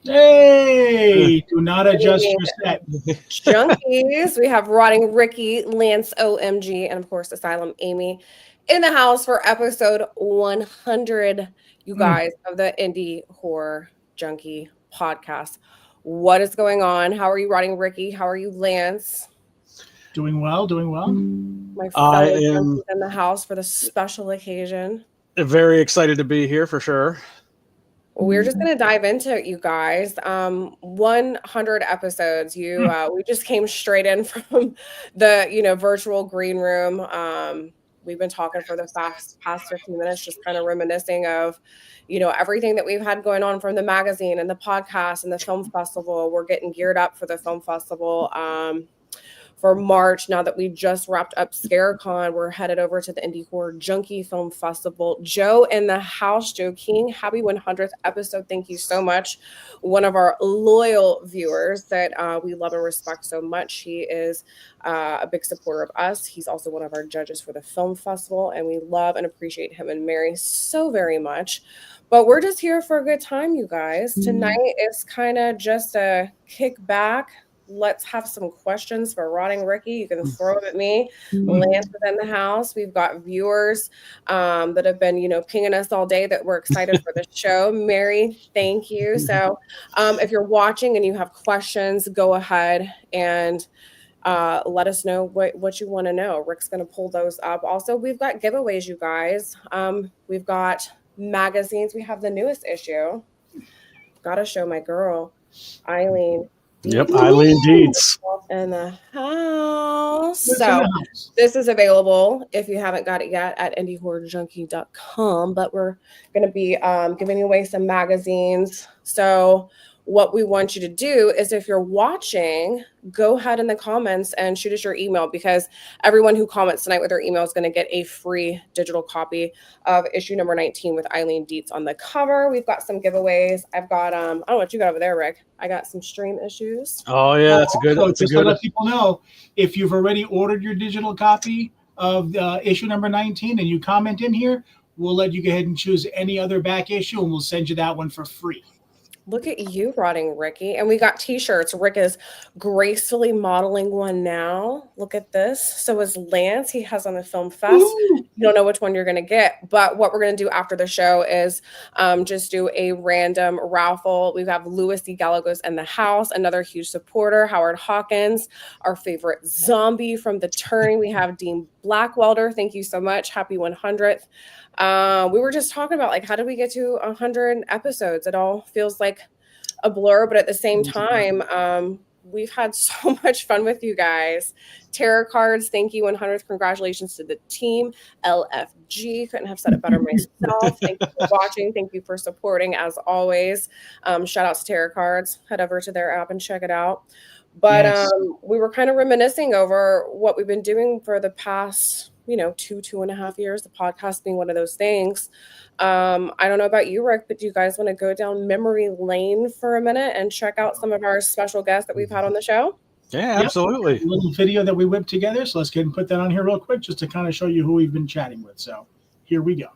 Hey, do not adjust your set. Junkies. We have Rotting Ricky, Lance OMG, and of course Asylum Amy in the house for episode 100, you guys, of the Indie Horror Junkie Podcast. What is going on? How are you, Rotting Ricky? How are you, Lance? Doing well, doing well. My fellow junkies in the house for the special occasion. Very excited to be here for sure. We're just going to dive into it, you guys. 100 episodes. We just came straight in from the, virtual green room. We've been talking for the past 15 minutes, just kind of reminiscing of, everything that we've had going on from the magazine and the podcast and the film festival. We're getting geared up for the film festival. For March, now that we just wrapped up ScareCon, we're headed over to the Indie Horror Junkie Film Festival. Joe in the house, Joe King, happy 100th episode. Thank you so much. One of our loyal viewers that we love and respect so much. He is a big supporter of us. He's also one of our judges for the film festival, and we love and appreciate him and Mary so very much. But we're just here for a good time, you guys. Tonight is kind of just a kickback. Let's have some questions for Rotting Ricky. You can throw it at me. Lance is in the house. We've got viewers that have been, pinging us all day that we're excited for the show. Mary, thank you. So if you're watching and you have questions, go ahead and let us know what you want to know. Rick's going to pull those up. Also, we've got giveaways, you guys. We've got magazines. We have the newest issue. Got to show my girl, Eileen. Yep, Eileen Dietz in the house. So this is available if you haven't got it yet at indiehorrorjunkie.com. But we're going to be giving away some magazines. So what we want you to do is, if you're watching, go ahead in the comments and shoot us your email, because everyone who comments tonight with their email is going to get a free digital copy of issue number 19 with Eileen Dietz on the cover. We've got some giveaways. I've got I don't know what you got over there, Rick. I got some stream issues. Oh yeah, that's a good. So just to let people know, if you've already ordered your digital copy of issue number 19 and you comment in here, we'll let you go ahead and choose any other back issue, and we'll send you that one for free. Look at you, Rotting Ricky. And we got t-shirts. Rick is gracefully modeling one now. Look at this. So is Lance. He has on the Film Fest. Ooh. You don't know which one you're going to get. But what we're going to do after the show is just do a random raffle. We have Louis D. Gallegos in the house, another huge supporter. Howard Hawkins, our favorite zombie from The Turning. We have Dean Blackwelder. Thank you so much. Happy 100th. We were just talking about, how did we get to 100 episodes? It all feels like a blur, but at the same time, we've had so much fun with you guys. Tarot cards, thank you. 100th, congratulations to the team. LFG, couldn't have said it better myself. Thank you for watching. Thank you for supporting, as always. Shout out to Tarot cards. Head over to their app and check it out. But yes. We were kind of reminiscing over what we've been doing for the past 2.5 years, the podcast being one of those things. I don't know about you, Rick, but do you guys want to go down memory lane for a minute and check out some of our special guests that we've had on the show? Yeah, absolutely. A little video that we whipped together. So let's get and put that on here real quick, just to kind of show you who we've been chatting with. So here we go.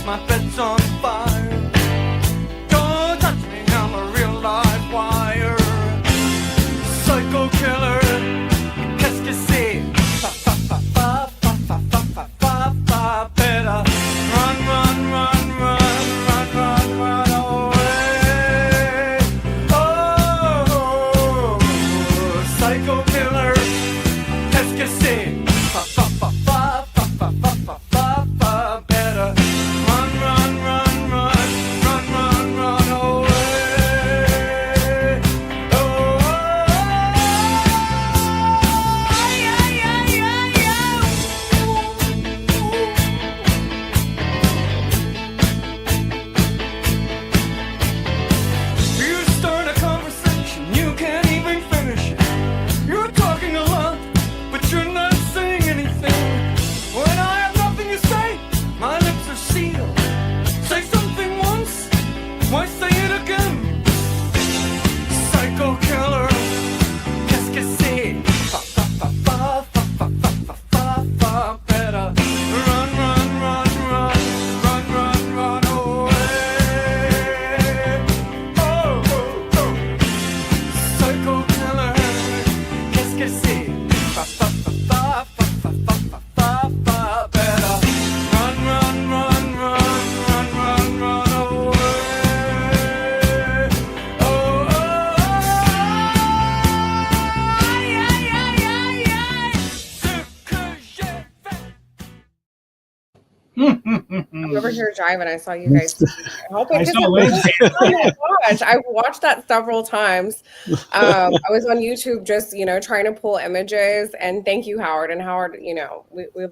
My bed's on fire. Don't touch me, I'm a real live wire. Psycho killer, qu'est-ce que c'est? Fa fa fa fa fa fa fa fa fa fa. Better run, run, run, run, run, run, run away. Oh, psycho killer, qu'est-ce que c'est? Fa fa fa fa fa fa fa fa fa. Better run, run, run, run. over here driving. I saw you guys. I saw Lindsay. Oh my gosh, I watched that several times. I was on YouTube just trying to pull images. And thank you, Howard. And Howard, we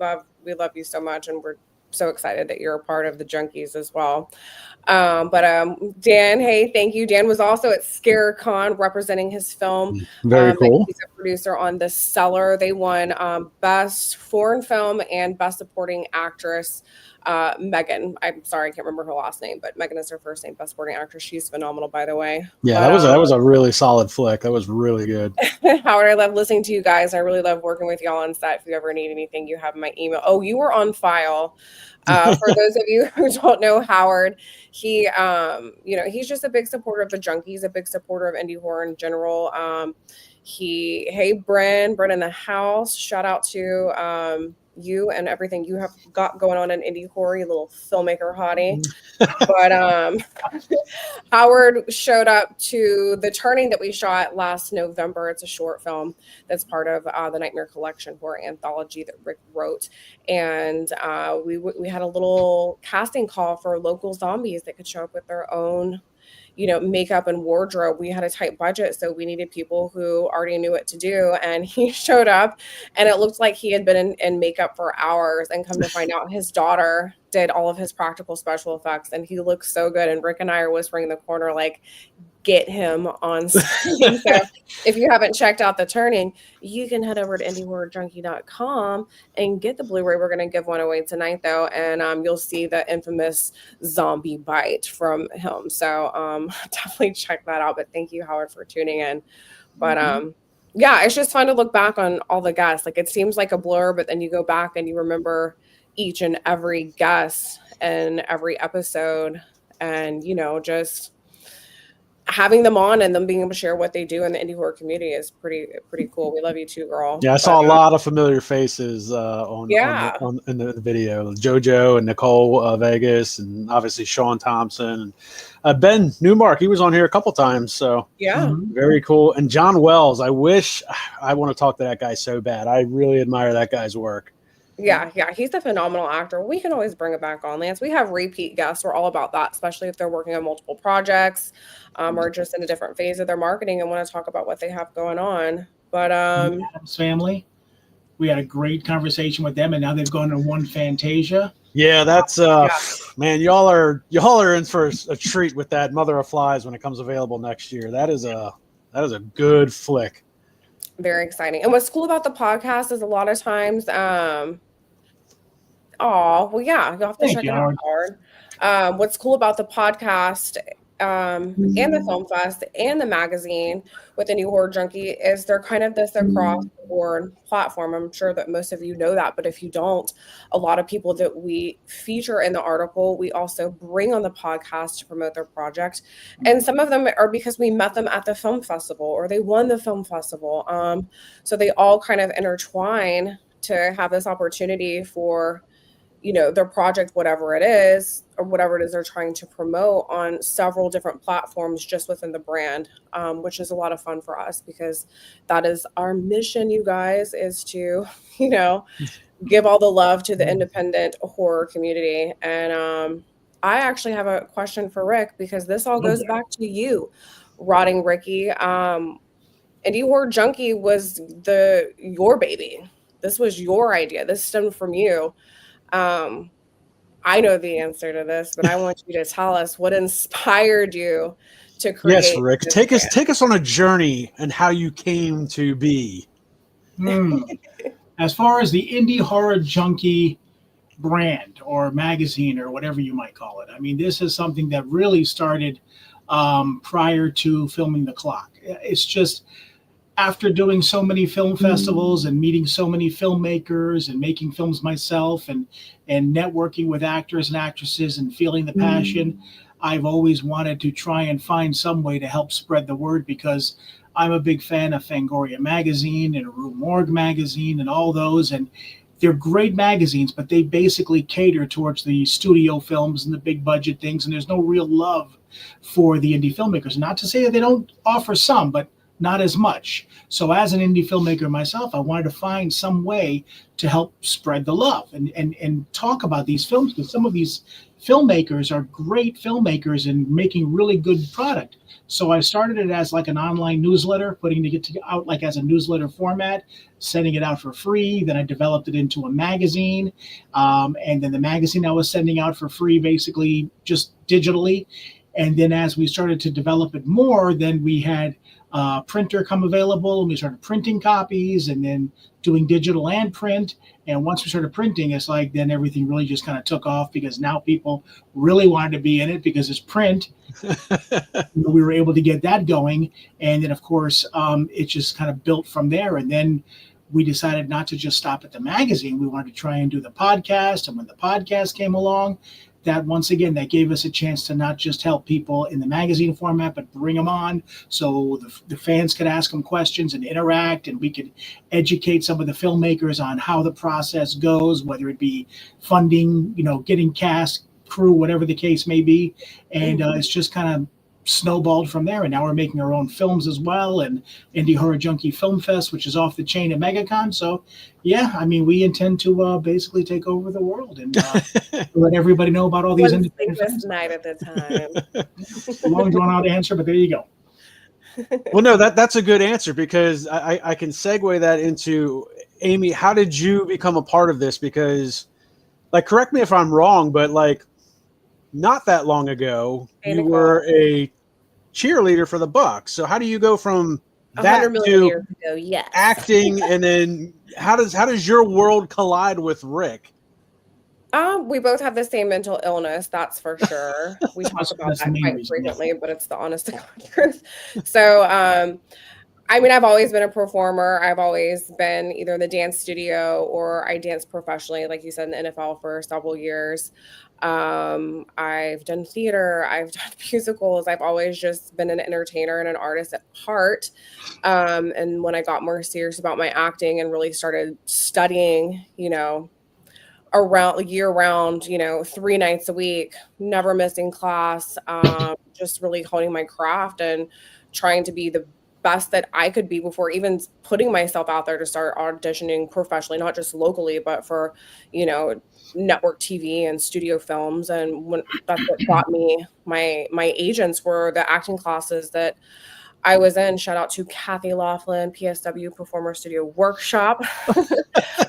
love you so much, and we're so excited that you're a part of the Junkies as well. Dan, hey, thank you. Dan was also at ScareCon representing his film. Very cool. He's a producer on The Cellar. They won Best Foreign Film and Best Supporting Actress. Megan, I'm sorry, I can't remember her last name, but Megan is her first name. Best Supporting Actress. She's phenomenal, by the way. Yeah, that was a really solid flick. That was really good. Howard, I love listening to you guys. I really love working with y'all on set. If you ever need anything, you have my email. Oh, you were on file. For those of you who don't know Howard, he, he's just a big supporter of the Junkies, a big supporter of indie horror in general. Hey, Bren in the house. Shout out to you and everything you have got going on in indie horror, you little filmmaker hottie. But Howard showed up to the Turning that we shot last November. It's a short film that's part of the Nightmare Collection horror anthology that Rick wrote. And we had a little casting call for local zombies that could show up with their own makeup and wardrobe. We had a tight budget, so we needed people who already knew what to do. And he showed up, and it looked like he had been in makeup for hours, and come to find out his daughter did all of his practical special effects, and he looks so good. And Rick and I are whispering in the corner, like, get him on screen. So if you haven't checked out The Turning, you can head over to indiehorrorjunkie.com and get the Blu-ray. We're going to give one away tonight, though, and you'll see the infamous zombie bite from him. So definitely check that out. But thank you, Howard, for tuning in. But yeah, it's just fun to look back on all the guests. Like, it seems like a blur, but then you go back and you remember each and every guest and every episode, and just having them on and them being able to share what they do in the indie horror community is pretty cool. We love you too, girl. Yeah, I saw a lot of familiar faces in the video. JoJo and Nicole Vegas, and obviously Sean Thompson, and Ben Newmark. He was on here a couple times, so yeah, very cool. And John Wells. I want to talk to that guy so bad. I really admire that guy's work. Yeah, he's a phenomenal actor. We can always bring it back on, Lance. We have repeat guests. We're all about that, especially if they're working on multiple projects or just in a different phase of their marketing and want to talk about what they have going on. But Adam's family, we had a great conversation with them, and now they've gone to One Fantasia. Yeah, that's man, y'all are in for a treat with that Mother of Flies when it comes available next year. That is a good flick. Very exciting. And what's cool about the podcast is a lot of times you'll have to check it out, Howard. What's cool about the podcast and the Film Fest and the magazine with Indie Horror Junkie is they're kind of this across the board platform. I'm sure that most of you know that, but if you don't, a lot of people that we feature in the article, we also bring on the podcast to promote their project. And some of them are because we met them at the film festival or they won the film festival. So they all kind of intertwine to have this opportunity for their project, whatever it is, or whatever it is they're trying to promote on several different platforms just within the brand, which is a lot of fun for us because that is our mission, you guys, is to, give all the love to the independent horror community. And I actually have a question for Rick because this all goes back to you, Rotting Ricky. Indie Horror Junkie was your baby. This was your idea. This stemmed from you. I know the answer to this, but I want you to tell us what inspired you to create. Yes, Rick, take us on a journey and how you came to be. As far as the Indie Horror Junkie brand or magazine or whatever you might call it, I mean, this is something that really started prior to Filming the Clock. It's just after doing so many film festivals and meeting so many filmmakers and making films myself and networking with actors and actresses and feeling the passion, I've always wanted to try and find some way to help spread the word because I'm a big fan of Fangoria magazine and Rue Morgue magazine and all those, and they're great magazines, but they basically cater towards the studio films and the big budget things, and there's no real love for the indie filmmakers. Not to say that they don't offer some, but not as much. So as an indie filmmaker myself, I wanted to find some way to help spread the love and talk about these films, because some of these filmmakers are great filmmakers and making really good product. So I started it as like an online newsletter, putting it out like as a newsletter format, sending it out for free. Then I developed it into a magazine. And then the magazine I was sending out for free, basically just digitally. And then as we started to develop it more, then we had printer come available, and we started printing copies and then doing digital and print. And once we started printing, it's like then everything really just kind of took off, because now people really wanted to be in it because it's print. We were able to get that going. And then, of course, it just kind of built from there. And then we decided not to just stop at the magazine. We wanted to try and do the podcast. And when the podcast came along, that once again, that gave us a chance to not just help people in the magazine format, but bring them on so the fans could ask them questions and interact, and we could educate some of the filmmakers on how the process goes, whether it be funding, getting cast, crew, whatever the case may be. And it's just kind of snowballed from there. And now we're making our own films as well, and Indie Horror Junkie Film Fest, which is off the chain at MegaCon. So yeah, I mean, we intend to basically take over the world and let everybody know about all these independent films. Night at a time. A long drawn out answer, but there you go. Well, no, that's a good answer, because I can segue that into, Amy, how did you become a part of this? Because, like, correct me if I'm wrong, but like, not that long ago, you were a cheerleader for the Bucks. So how do you go from that to acting, and then how does your world collide with Rick? We both have the same mental illness, that's for sure. We talk about that quite frequently, but it's the honest to God truth. So, I mean, I've always been a performer. I've always been either in the dance studio or I dance professionally, like you said, in the NFL for several years. I've done theater, I've done musicals. I've always just been an entertainer and an artist at heart. And when I got more serious about my acting and really started studying, around year round, 3 nights a week, never missing class, just really honing my craft and trying to be the best that I could be before even putting myself out there to start auditioning professionally, not just locally, but for, network TV and studio films. And that's what got me my agents were the acting classes that I was in. Shout out to Kathy Laughlin, PSW Performer Studio Workshop.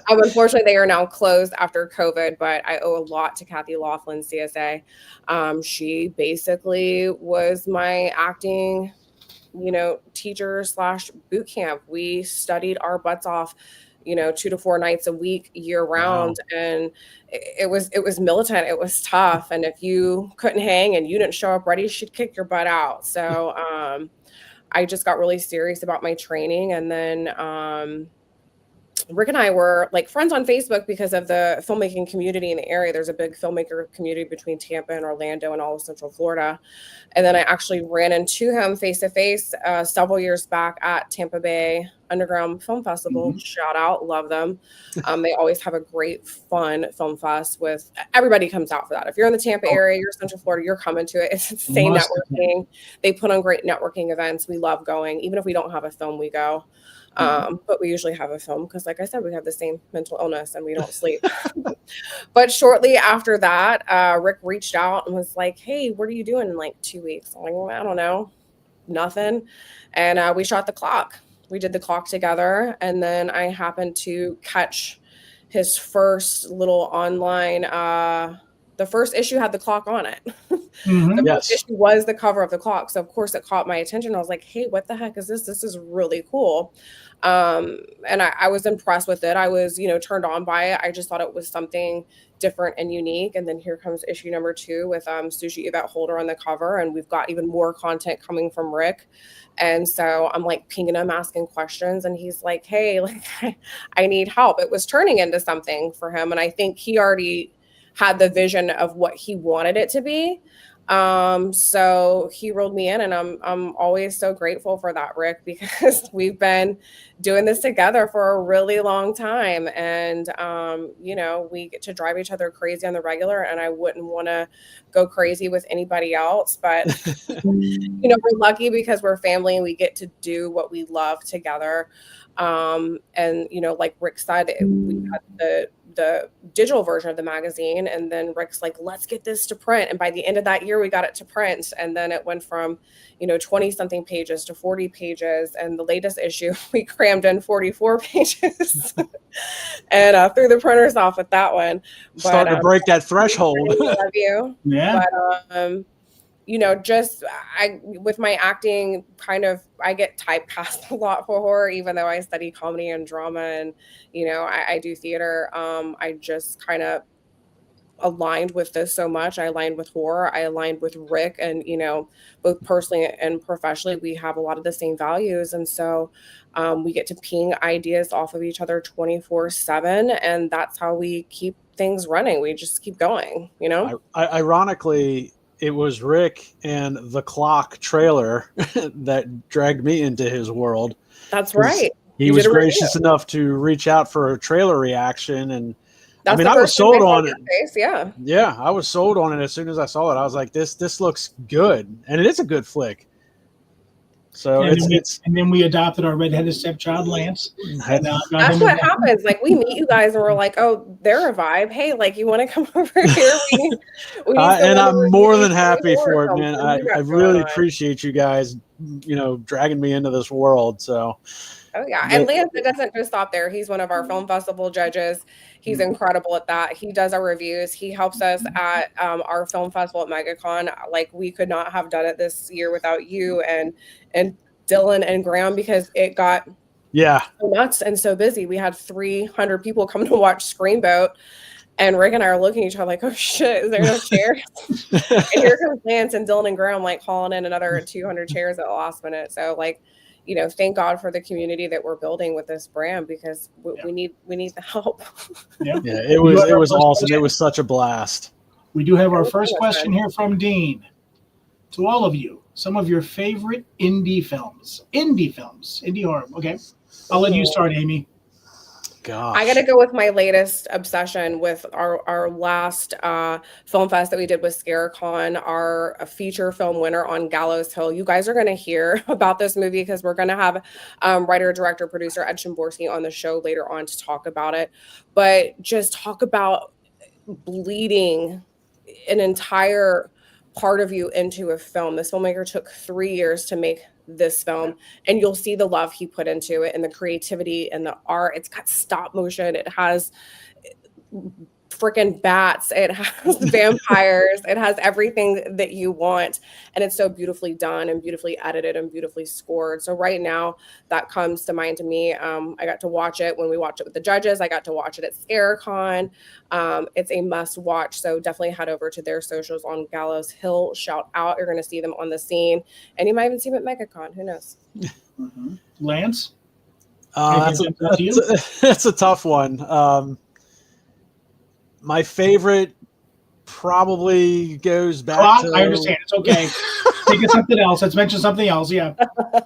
Unfortunately, they are now closed after COVID, but I owe a lot to Kathy Laughlin, CSA. She basically was my acting, teacher / boot camp. We studied our butts off, 2 to 4 nights a week, year round. Wow. And it was militant. It was tough. And if you couldn't hang and you didn't show up ready, she'd kick your butt out. So, I just got really serious about my training. And then, Rick and I were like friends on Facebook because of the filmmaking community in the area. There's a big filmmaker community between Tampa and Orlando and all of Central Florida. And then I actually ran into him face to face several years back at Tampa Bay Underground Film Festival. Mm-hmm. Shout out, love them. They always have a great, fun film fest with everybody comes out for that. If you're in the Tampa area, you're Central Florida, you're coming to it. It's insane networking. They put on great networking events. We love going. Even if we don't have a film, we go. But we usually have a film because, like I said, we have the same mental illness and we don't sleep. But shortly after that, Rick reached out and was like, hey, what are you doing in like 2 weeks? I'm like, well, I don't know, nothing. And we shot the clock. We did the clock together. And then I happened to catch his first little online, the first issue had the clock on it. Mm-hmm. The first issue was the cover of the clock. So of course it caught my attention. I was like, hey, what the heck is this? This is really cool. And I was impressed with it. I was, turned on by it. I just thought it was something different and unique. And then here comes issue number 2 with Sushi Yvette Holder on the cover. And we've got even more content coming from Rick. And so I'm like pinging him, asking questions. And he's like, hey, like, I need help. It was turning into something for him. And I think he already had the vision of what he wanted it to be. So he rolled me in, and I'm always so grateful for that, Rick, because we've been doing this together for a really long time. And, we get to drive each other crazy on the regular, and I wouldn't want to go crazy with anybody else. But, we're lucky because we're family and we get to do what we love together. And, like Rick said, we had the digital version of the magazine, and then Rick's like, let's get this to print. And by the end of that year, we got it to print. And then it went from, 20 something pages to 40 pages. And the latest issue, we crammed in 44 pages and threw the printers off with that one. Starting to break that threshold. Love you. Yeah. But, with my acting, I get typecast a lot for horror, even though I study comedy and drama, and I do theater. I just kind of aligned with this so much. I aligned with horror. I aligned with Rick, and both personally and professionally, we have a lot of the same values, and so we get to ping ideas off of each other 24/7, and that's how we keep things running. We just keep going. Ironically, it was Rick and the Clock trailer that dragged me into his world. That's right. He was gracious enough to reach out for a trailer reaction, and I was sold on it. Yeah, I was sold on it as soon as I saw it. I was like, this looks good, and it is a good flick. So and then we adopted our redheaded stepchild, Lance. That's what happens. Like, we meet you guys and we're like, oh, they're a vibe. Hey, like, you want to come over here? We need and I'm more than happy for it, man. I really appreciate you guys, dragging me into this world. So. Oh yeah, and Lance, it doesn't just stop there. He's one of our film festival judges. He's incredible at that. He does our reviews. He helps us at our film festival at MegaCon. Like, we could not have done it this year without you and Dylan and Graham, because it got so nuts and so busy. We had 300 people come to watch Screamboat, and Rick and I are looking at each other like, oh shit, is there no chairs? And here comes Lance and Dylan and Graham like hauling in another 200 chairs at the last minute. So like, thank God for the community that we're building with this brand, because we need the help. Yeah, it was awesome. It was such a blast. We do have our first question here from Dean. To all of you, some of your favorite indie films, indie horror. Okay, I'll let you start, Amy. Gosh. I got to go with my latest obsession with our last film fest that we did with ScareCon, our feature film winner on Gallows Hill. You guys are going to hear about this movie because we're going to have writer, director, producer Ed Szymborski on the show later on to talk about it. But just talk about bleeding an entire part of you into a film. This filmmaker took 3 years to make this film, and you'll see the love he put into it and the creativity and the art. It's got stop motion. It has freaking bats. It has vampires. It has everything that you want. And it's so beautifully done and beautifully edited and beautifully scored. So right now that comes to mind to me. I got to watch it when we watched it with the judges. I got to watch it at ScareCon. It's a must watch. So definitely head over to their socials on Gallows Hill. Shout out. You're going to see them on the scene, and you might even see them at MegaCon. Who knows? Mm-hmm. Lance? That's a tough one. My favorite probably goes back to... I understand. It's okay. Think of something else. Let's mention something else. Yeah.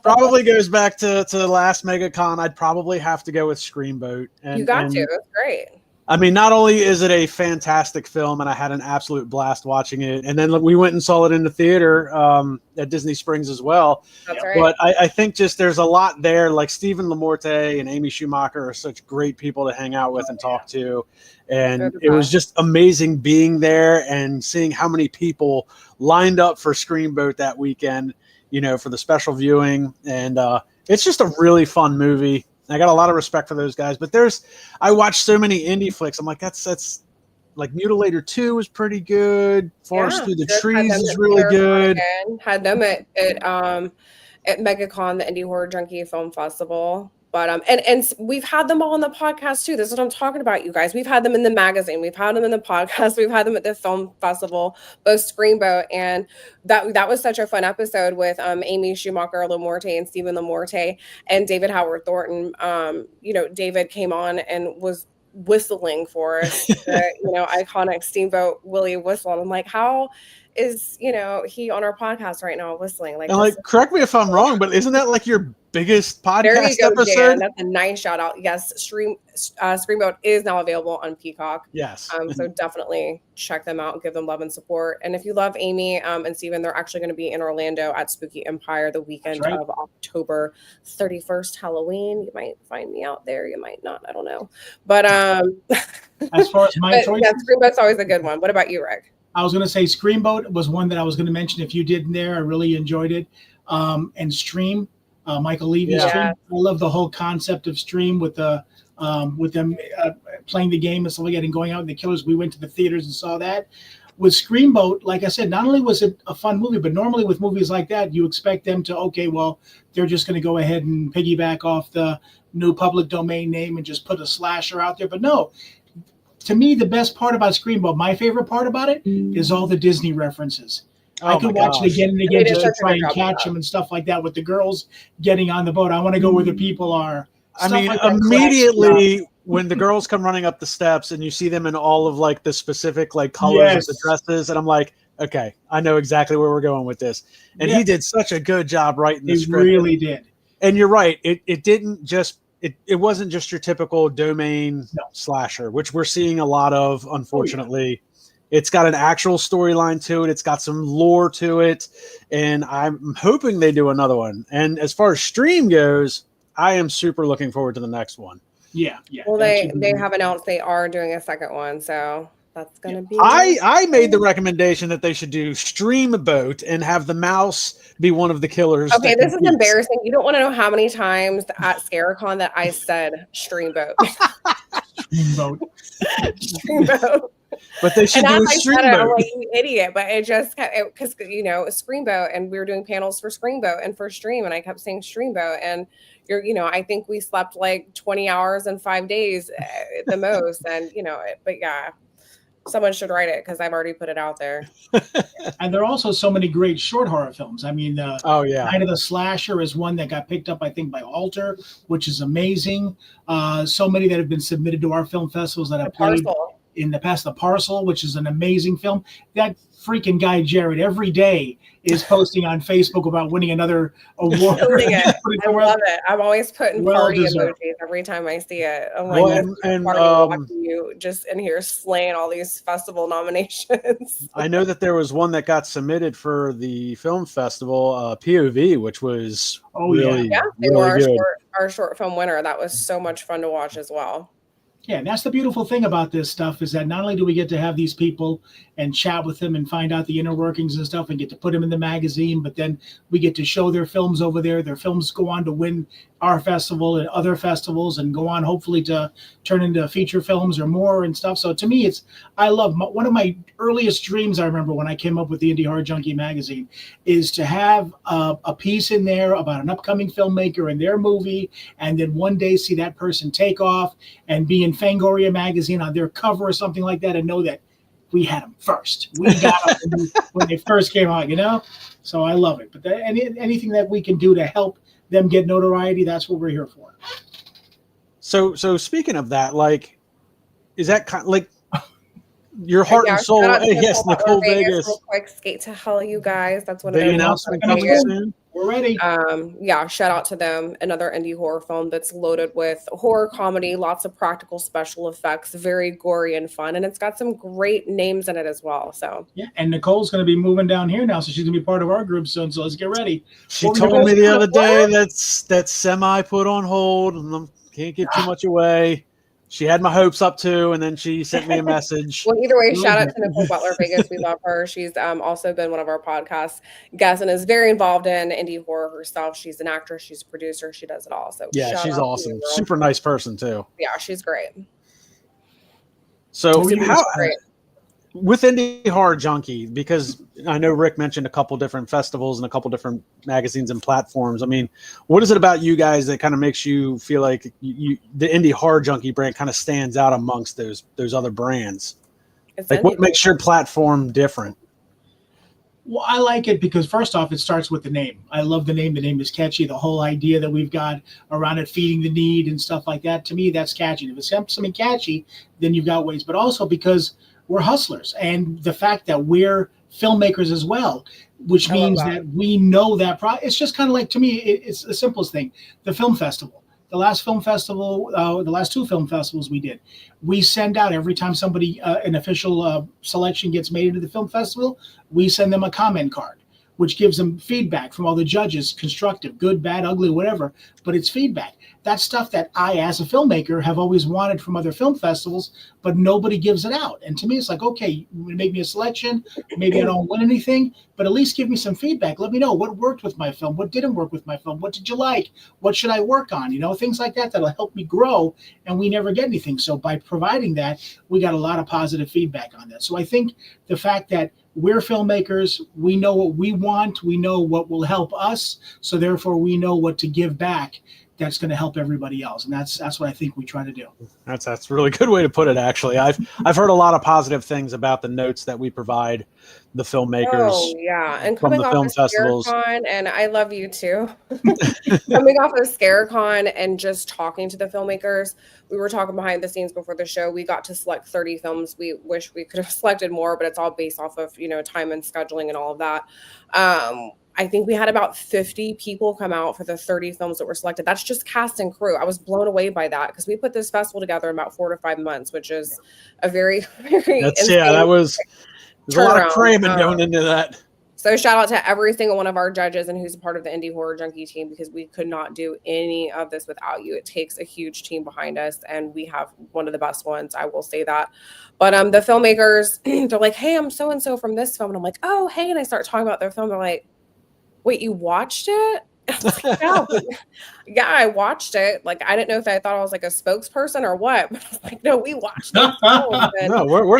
Probably goes back to the last MegaCon. I'd probably have to go with Screamboat. You got to. That's great. I mean, not only is it a fantastic film, and I had an absolute blast watching it, and then we went and saw it in the theater at Disney Springs as well. That's right. But I think just there's a lot there. Like Stephen LaMorte and Amy Schumacher are such great people to hang out with and talk to. And it was just amazing being there and seeing how many people lined up for Screamboat that weekend, for the special viewing. And it's just a really fun movie. I got a lot of respect for those guys, but I watched so many indie flicks. I'm like, that's like Mutilator 2 was pretty good. Forest Through the Trees is really good. Had them at MegaCon, the Indie Horror Junkie Film Festival. But and we've had them all on the podcast too. This is what I'm talking about, you guys. We've had them in the magazine. We've had them in the podcast. We've had them at the film festival, both Screamboat, and that was such a fun episode with Amy Schumacher LaMorte and Stephen LaMorte and David Howard Thornton. David came on and was whistling for us, iconic Steamboat Willie whistle. And I'm like, how is, he on our podcast right now whistling? Like, and like, correct me if I'm wrong, but isn't that like your biggest there you podcast go, episode? Dan. That's a nice shout out. Yes, Screamboat is now available on Peacock. Yes. So definitely check them out and give them love and support. And if you love Amy and Steven, they're actually going to be in Orlando at Spooky Empire the weekend of October 31st, Halloween. You might find me out there. You might not. I don't know. But as far as my choice, yeah, Screamboat's always a good one. What about you, Rick? I was going to say Screamboat was one that I was going to mention. If you didn't there, I really enjoyed it. And Stream, Michael Levy's Stream. I love the whole concept of Stream with them playing the game and stuff like that and going out with the killers. We went to the theaters and saw that. With Screamboat, like I said, not only was it a fun movie, but normally with movies like that, you expect them to, okay, well, they're just going to go ahead and piggyback off the new public domain name and just put a slasher out there. But no. To me, the best part about Screamboat, my favorite part about it, is all the Disney references. I could watch it again and again just to try and catch them and stuff like that with the girls getting on the boat. I want to go where the people are. I mean, like immediately when the girls come running up the steps and you see them in all of like the specific like colors of the dresses, and I'm like, okay, I know exactly where we're going with this. And he did such a good job writing the script. He really did. And you're right. It didn't just it wasn't just your typical domain slasher, which we're seeing a lot of, unfortunately. It's got an actual storyline to it. It's got some lore to it. And I'm hoping they do another one. And as far as Stream goes, I am super looking forward to the next one. Yeah. Well, they have announced they are doing a second one. So that's going to be. I made the recommendation that they should do Streamboat and have the mouse be one of the killers. Okay, this is embarrassing. You don't want to know how many times at ScareCon that I said Streamboat. Streamboat. But they should do a Streamboat. I'm like, you idiot. But it just because Screamboat, and we were doing panels for Screamboat and for Stream, and I kept saying Streamboat, and I think we slept like 20 hours in 5 days the most, and but yeah. Someone should write it because I've already put it out there. And there are also so many great short horror films. I mean, Night of the Slasher is one that got picked up, I think, by Alter, which is amazing. So many that have been submitted to our film festivals that have played in the past. The Parcel, which is an amazing film. That freaking guy, Jared, every day is posting on Facebook about winning another award. I love it. I'm always putting party emojis every time I see it. I'm like, watching you just in here slaying all these festival nominations. I know that there was one that got submitted for the film festival, POV, which was really good. Our short film winner. That was so much fun to watch as well. Yeah, and that's the beautiful thing about this stuff is that not only do we get to have these people and chat with them and find out the inner workings and stuff and get to put them in the magazine, but then we get to show their films over there. Their films go on to win our festival and other festivals and go on hopefully to turn into feature films or more and stuff. So to me, one of my earliest dreams, I remember when I came up with the Indie Horror Junkie magazine, is to have a piece in there about an upcoming filmmaker and their movie, and then one day see that person take off and be in Fangoria magazine on their cover or something like that, and know that we had them first. We got them when they first came out, So I love it. But anything that we can do to help them get notoriety, that's what we're here for. So speaking of that, like, is that kind of like your heart and soul? Yes, Nicole Vegas. Real quick, Skate to Hell, you guys. That's one of the announcement coming soon. We're ready. Shout out to them. Another indie horror film that's loaded with horror comedy, lots of practical special effects, very gory and fun, and it's got some great names in it as well. So and Nicole's going to be moving down here now, so she's going to be part of our group soon. So let's get ready. She told me the other day that's semi put on hold, and can't give too much away. She had my hopes up too, and then she sent me a message. Well, either way, shout out to Nicole Butler Vegas. We love her. She's also been one of our podcast guests and is very involved in indie horror herself. She's an actress, she's a producer, she does it all. So yeah, she's awesome. Super nice person too. Yeah, she's great. So with Indie Horror Junkie, because I know Rick mentioned a couple different festivals and a couple different magazines and platforms. I mean, what is it about you guys that kind of makes you feel like the Indie Horror Junkie brand kind of stands out amongst those other brands? Like, what makes your platform different? Well, I like it because first off, it starts with the name. I love the name. The name is catchy. The whole idea that we've got around it, feeding the need and stuff like that, to me, that's catchy. If it's something catchy, then you've got ways. But also because we're hustlers. And the fact that we're filmmakers as well, which means that we know that it's just kind of like, to me, it's the simplest thing. The film festival, the last film festival, the last two film festivals we did, we send out every time somebody, an official selection gets made into the film festival, we send them a comment card, which gives them feedback from all the judges, constructive, good, bad, ugly, whatever, but it's feedback. That's stuff that I, as a filmmaker, have always wanted from other film festivals, but nobody gives it out. And to me, it's like, okay, make me a selection. Maybe I don't win anything, but at least give me some feedback. Let me know what worked with my film, what didn't work with my film, what did you like, what should I work on? You know, things like that that'll help me grow, and we never get anything. So by providing that, we got a lot of positive feedback on that. So I think the fact that we're filmmakers, we know what we want, we know what will help us, so therefore we know what to give back that's going to help everybody else, and that's what I think we try to do. That's a really good way to put it. Actually, I've heard a lot of positive things about the notes that we provide the filmmakers. Oh yeah, and from coming the off film of festivals. ScareCon, and I love you too. Coming off of ScareCon and just talking to the filmmakers, we were talking behind the scenes before the show. We got to select 30 films. We wish we could have selected more, but it's all based off of time and scheduling and all of that. I think we had about 50 people come out for the 30 films that were selected. That's just cast and crew. I was blown away by that because we put this festival together in about 4 to 5 months, which is a very, very that was a lot of cramming going into that. So shout out to every single one of our judges and who's a part of the Indie Horror Junkie team, because we could not do any of this without you. It takes a huge team behind us, and we have one of the best ones. I will say that. But the filmmakers, they're like, hey, I'm so-and-so from this film. And I'm like, oh, hey. And I start talking about their film. They're like, wait, you watched it? Yeah, I watched it. Like, I didn't know if I thought I was like a spokesperson or what, but I was like, no, we watched it. No, we're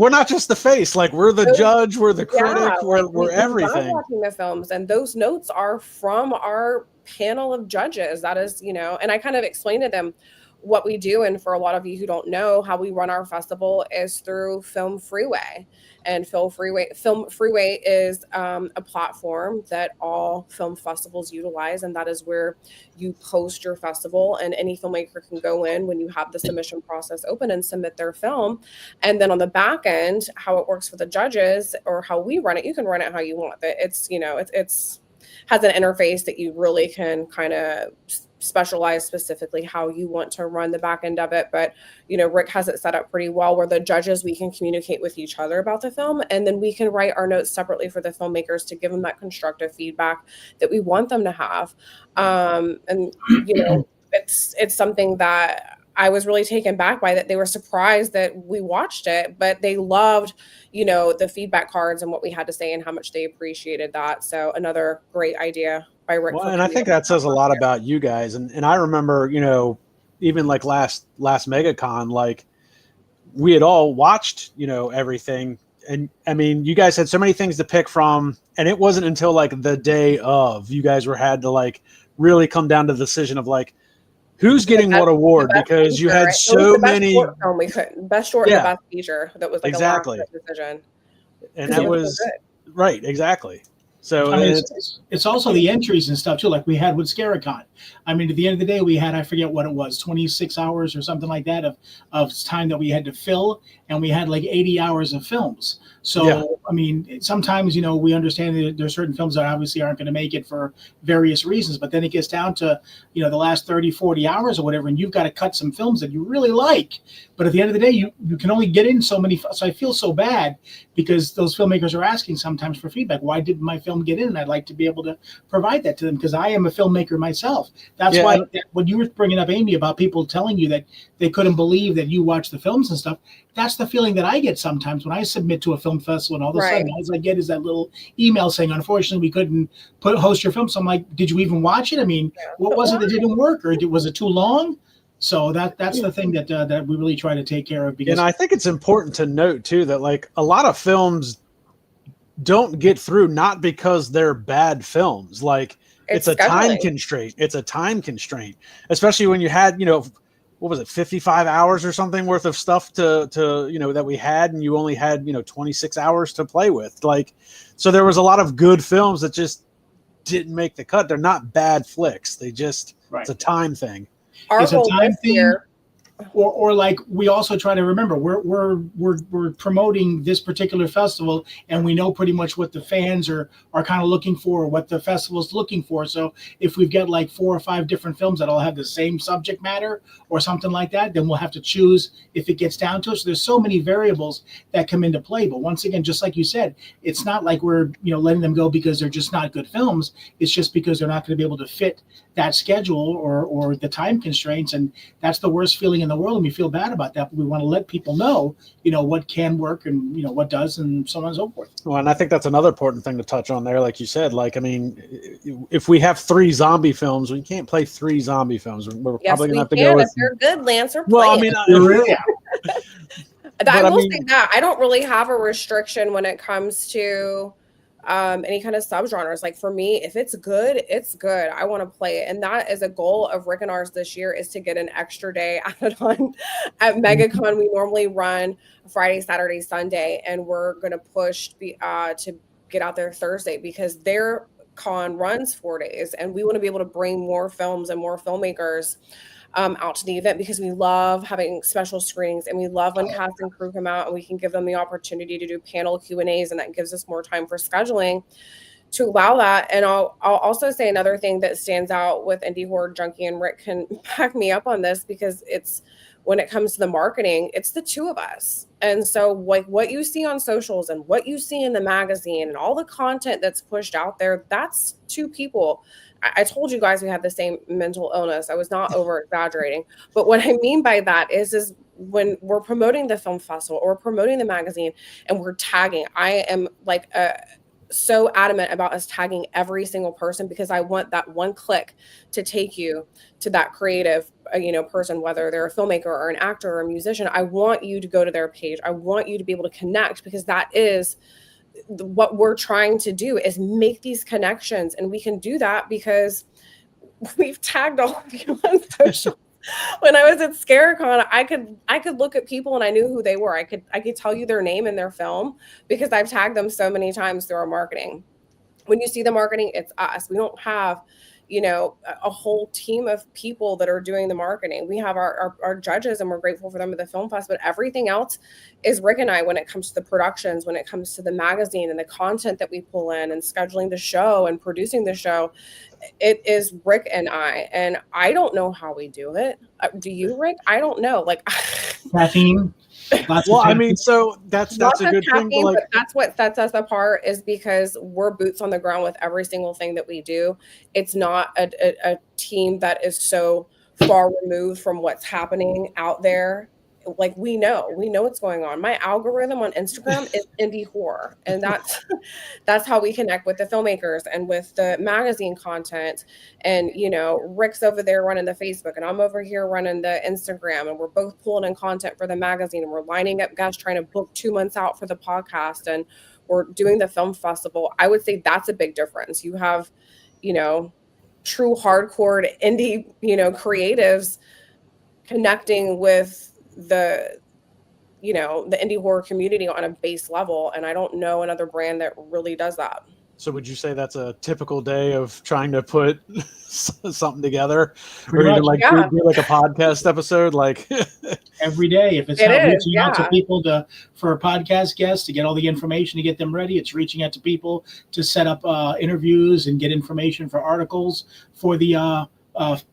not just the face. Like, we're the judge, we're the critic, we're everything. Watching the films, and those notes are from our panel of judges. That is, and I kind of explained to them what we do. And for a lot of you who don't know, how we run our festival is through Film Freeway. And Film Freeway is a platform that all film festivals utilize, and that is where you post your festival, and any filmmaker can go in when you have the submission process open and submit their film. And then on the back end, how it works for the judges, or how we run it, you can run it how you want. It's has an interface that you really can kind of specialize specifically how you want to run the back end of it. But, Rick has it set up pretty well where the judges, we can communicate with each other about the film, and then we can write our notes separately for the filmmakers to give them that constructive feedback that we want them to have. It's something that I was really taken back by, that they were surprised that we watched it, but they loved, the feedback cards and what we had to say and how much they appreciated that. So another great idea by Rick. Well, and I think that says a lot about you guys. And I remember, even like last MegaCon, like we had all watched, everything. And I mean, you guys had so many things to pick from, and it wasn't until like the day of you guys had to like really come down to the decision of like, who's getting what award, because feature, you had so many. Best short and the best feature. That was like exactly a last decision. And that was right. Exactly. So it's also the entries and stuff too, like we had with ScareCon. I mean, at the end of the day, we had, I forget what it was, 26 hours or something like that of time that we had to fill, and we had like 80 hours of films. So, I mean, sometimes, we understand that there's certain films that obviously aren't going to make it for various reasons, but then it gets down to, the last 30, 40 hours or whatever, and you've got to cut some films that you really like. But at the end of the day, you can only get in so many. So I feel so bad because those filmmakers are asking sometimes for feedback. Why didn't my film get in? And I'd like to be able to provide that to them, because I am a filmmaker myself. That's why when you were bringing up, Amy, about people telling you that they couldn't believe that you watch the films and stuff, that's the feeling that I get sometimes when I submit to a film festival, and all of a sudden all I get is that little email saying, unfortunately, we couldn't host your film. So I'm like, did you even watch it? I mean, what was it that didn't work, or was it too long? So that's the thing that we really try to take care of. Because, and I think it's important to note too that like a lot of films don't get through not because they're bad films. Like it's a time constraint. It's a time constraint, especially when you had, what was it, 55 hours or something worth of stuff to that we had, and you only had 26 hours to play with. Like, so there was a lot of good films that just didn't make the cut. They're not bad flicks. They just it's a time thing. Our goal this year. or like we also try to remember we're promoting this particular festival, and we know pretty much what the fans are kind of looking for, or what the festival's looking for. So if we've got like 4 or 5 different films that all have the same subject matter or something like that, then we'll have to choose if it gets down to it. So there's so many variables that come into play. But once again, just like you said, it's not like we're letting them go because they're just not good films. It's just because they're not going to be able to fit that schedule or the time constraints, and that's the worst feeling in the world, and we feel bad about that. But we want to let people know, what can work and what does, and so on and so forth. Well, and I think that's another important thing to touch on there, like you said. Like, I mean, if we have 3 zombie films, we can't play 3 zombie films. We're probably gonna have to go with. If they're good, Lance, or well, I mean, I will say that I don't really have a restriction when it comes to any kind of subgenres. Like for me, if it's good, it's good. I want to play it. And that is a goal of Rick and ours this year, is to get an extra day added on at MegaCon. We normally run Friday, Saturday, Sunday, and we're going to push to get out there Thursday, because their con runs 4 days, and we want to be able to bring more films and more filmmakers out to the event, because we love having special screenings, and we love when cast and crew come out and we can give them the opportunity to do panel Q&As, and that gives us more time for scheduling to allow that. And I'll also say another thing that stands out with Indie Horror Junkie, and Rick can back me up on this, because it's, when it comes to the marketing, it's the 2 of us. And so like what you see on socials and what you see in the magazine and all the content that's pushed out there, that's 2 people. I told you guys we had the same mental illness. I was not over exaggerating. But what I mean by that is when we're promoting the film festival or promoting the magazine and we're tagging, I am like so adamant about us tagging every single person, because I want that one click to take you to that creative, person, whether they're a filmmaker or an actor or a musician. I want you to go to their page. I want you to be able to connect, because that is what we're trying to do, is make these connections. And we can do that because we've tagged all of you on social. When I was at ScareCon, I could look at people and I knew who they were. I could tell you their name and their film, because I've tagged them so many times through our marketing. When you see the marketing, it's us. We don't have a whole team of people that are doing the marketing. We have our judges, and we're grateful for them at the Film Fest, but everything else is Rick and I. When it comes to the productions, when it comes to the magazine and the content that we pull in, and scheduling the show and producing the show, it is Rick and I don't know how we do it. Do you, Rick? I don't know. Like caffeine. Well, I mean, so that's a good thing. But but that's what sets us apart, is because we're boots on the ground with every single thing that we do. It's not a team that is so far removed from what's happening out there. Like we know what's going on. My algorithm on Instagram is indie horror, and that's how we connect with the filmmakers and with the magazine content. And Rick's over there running the Facebook, and I'm over here running the Instagram, and we're both pulling in content for the magazine, and we're lining up guests, trying to book 2 months out for the podcast, and we're doing the film festival. I would say that's a big difference. You have true hardcore indie creatives connecting with the indie horror community on a base level, and I don't know another brand that really does that. So would you say that's a typical day of trying to put something together, Pretty or even much, do like a podcast episode, like every day? If it's not reaching out to people for a podcast guest to get all the information to get them ready, it's reaching out to people to set up interviews and get information for articles for the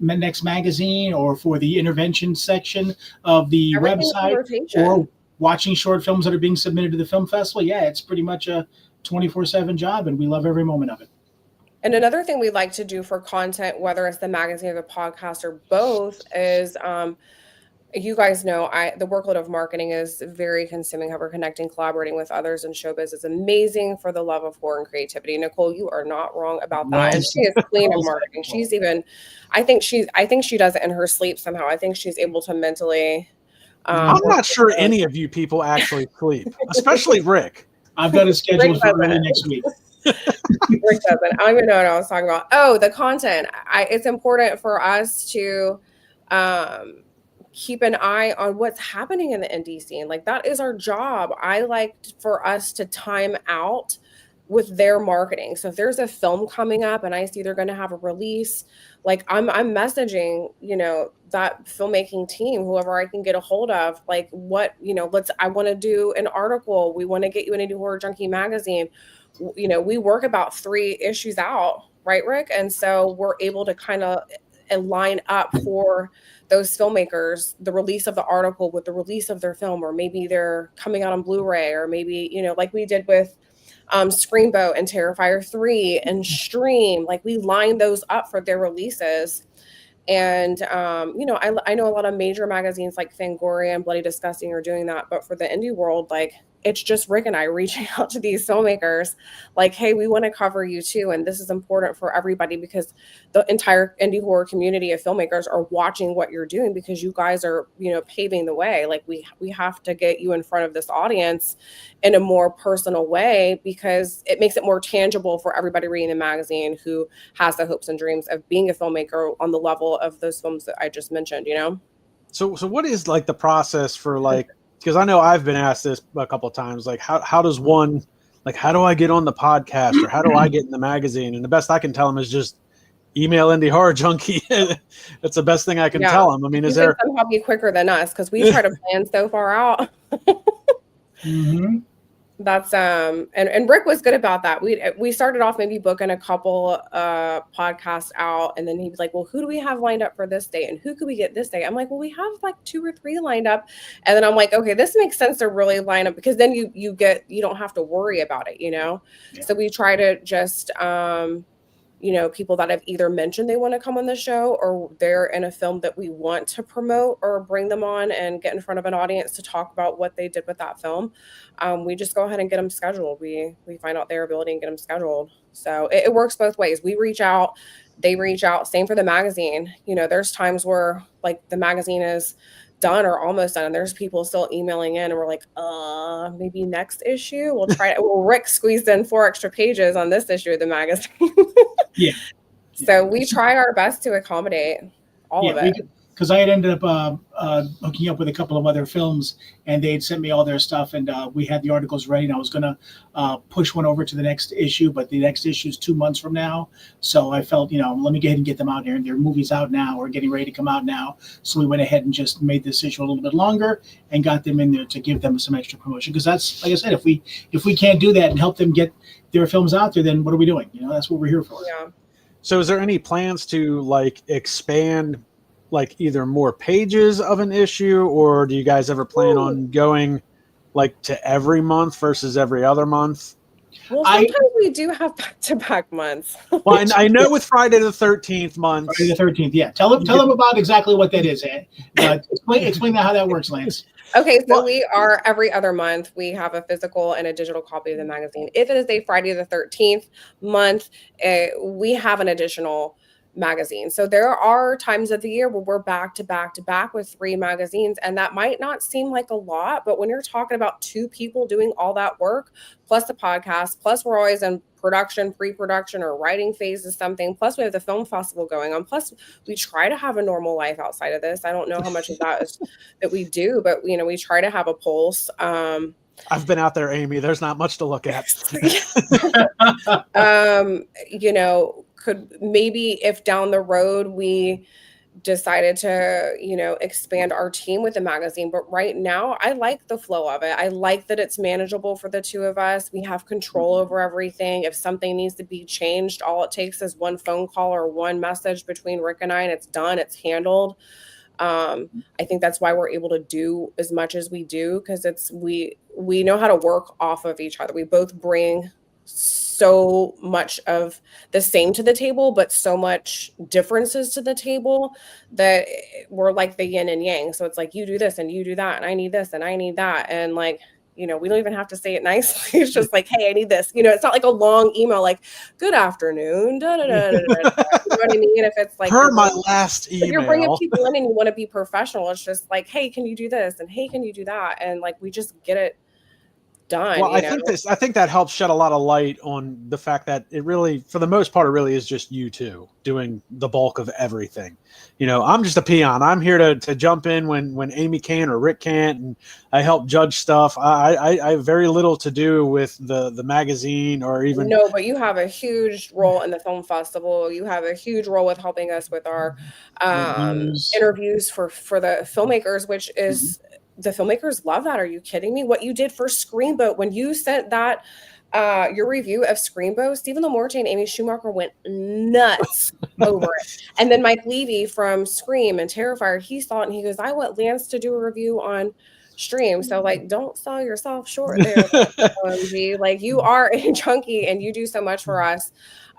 next magazine, or for the intervention section of the website, or watching short films that are being submitted to the film festival. Yeah, it's pretty much a 24/7 job, and we love every moment of it. And another thing we like to do for content, whether it's the magazine or the podcast or both, is you guys know the workload of marketing is very consuming. How we're connecting, collaborating with others in showbiz is amazing for the love of horror and creativity. Nicole, you are not wrong about that. And she is queen of marketing. She's even, I think she does it in her sleep somehow. I think she's able to mentally. I'm not sure any of you people actually sleep, especially Rick. I've got a schedule for early next week. Rick doesn't. I don't even know what I was talking about. Oh, the content. It's important for us to keep an eye on what's happening in the indie scene. Like that is our job. I like for us to time out with their marketing. So if there's a film coming up and I see they're going to have a release, like I'm messaging, that filmmaking team, whoever I can get a hold of, like what, I want to do an article. We want to get you in Indie Horror Junkie magazine. We work about 3 issues out, right, Rick? And so we're able to kind of line up for those filmmakers, the release of the article with the release of their film, or maybe they're coming out on Blu-ray, or maybe, like we did with Screenboat and Terrifier 3 and Stream, like we line those up for their releases. And, I know a lot of major magazines like Fangoria and Bloody Disgusting are doing that. But for the indie world, like it's just Rick and I reaching out to these filmmakers like, hey, we want to cover you too. And this is important for everybody because the entire indie horror community of filmmakers are watching what you're doing because you guys are, paving the way. Like we have to get you in front of this audience in a more personal way because it makes it more tangible for everybody reading the magazine who has the hopes and dreams of being a filmmaker on the level of those films that I just mentioned, So what is like the process for like, because I know I've been asked this a couple of times, like how does one, like, how do I get on the podcast or how do I get in the magazine? And the best I can tell them is just email Indie Horror Junkie. That's the best thing I can tell them. I mean, is there somehow be quicker than us because we try to plan so far out. Mm-hmm. That's and Rick was good about that. We started off maybe booking a couple podcasts out, and then he'd be like, well, who do we have lined up for this day, and who could we get this day? I'm like, well, we have like 2 or 3 lined up, and then I'm like, okay, this makes sense to really line up because then you don't have to worry about it, Yeah. So we try to just people that have either mentioned they want to come on the show or they're in a film that we want to promote or bring them on and get in front of an audience to talk about what they did with that film. We just go ahead and get them scheduled. We find out their ability and get them scheduled. So it works both ways. We reach out, they reach out. Same for the magazine. There's times where like the magazine is done or almost done and there's people still emailing in and we're like, maybe next issue we'll try it. Well, Rick squeezed in 4 extra pages on this issue of the magazine. Yeah. So we try our best to accommodate all of it. Because I had ended up hooking up with a couple of other films, and they had sent me all their stuff, and we had the articles ready. And I was going to push one over to the next issue, but the next issue is 2 months from now. So I felt, let me go ahead and get them out there. And their movie's out now or getting ready to come out now. So we went ahead and just made this issue a little bit longer and got them in there to give them some extra promotion. Because that's, like I said, if we can't do that and help them get their films out there, then what are we doing? That's what we're here for. Yeah. So is there any plans to like expand like either more pages of an issue, or do you guys ever plan on going like to every month versus every other month? Well, sometimes we do have back-to-back months. Well, I know with Friday the 13th month. Friday the 13th, yeah. Tell them about exactly what that is. Explain how that works, Lance. Okay, so we are every other month. We have a physical and a digital copy of the magazine. If it is a Friday the 13th month, we have an additional magazine. So there are times of the year where we're back to back to back with 3 magazines. And that might not seem like a lot, but when you're talking about 2 people doing all that work, plus the podcast, plus we're always in production, pre-production, or writing phase of something, plus we have the film festival going on, plus we try to have a normal life outside of this. I don't know how much of that is that we do, but we try to have a pulse. I've been out there, Amy. There's not much to look at. Could maybe if down the road we decided to, expand our team with the magazine. But right now, I like the flow of it. I like that it's manageable for the 2 of us. We have control over everything. If something needs to be changed, all it takes is one phone call or one message between Rick and I, and it's done. It's handled. I think that's why we're able to do as much as we do, because we know how to work off of each other. We both bring so much of the same to the table, but so much differences to the table that we're like the yin and yang. So it's like, you do this and you do that, and I need this and I need that. And like, we don't even have to say it nicely. It's just like, hey, I need this. It's not like a long email, like, good afternoon. Da, da, da, da, da. You know what I mean? If it's like, per my last email. If you're bringing people in and you want to be professional, it's just like, hey, can you do this? And hey, can you do that? And like, we just get it done. Well, You I know? think that helps shed a lot of light on the fact that it really, for the most part, it really is just you two doing the bulk of everything. You know, I'm just a peon. I'm here to jump in when Amy can or Rick can't, and I help judge stuff. I have very little to do with the magazine or even. No, but you have a huge role in the film festival. You have a huge role with helping us with our interviews for the filmmakers, which is the filmmakers love that. Are you kidding me? What you did for Screamboat when you sent that your review of Screamboat, Stephen Lamorte and Amy Schumacher went nuts over it. And then Mike Levy from Scream and Terrifier, he saw it and he goes, I want Lance to do a review on Stream. So like, don't sell yourself short there. OMG. Like, you are a junkie and you do so much for us,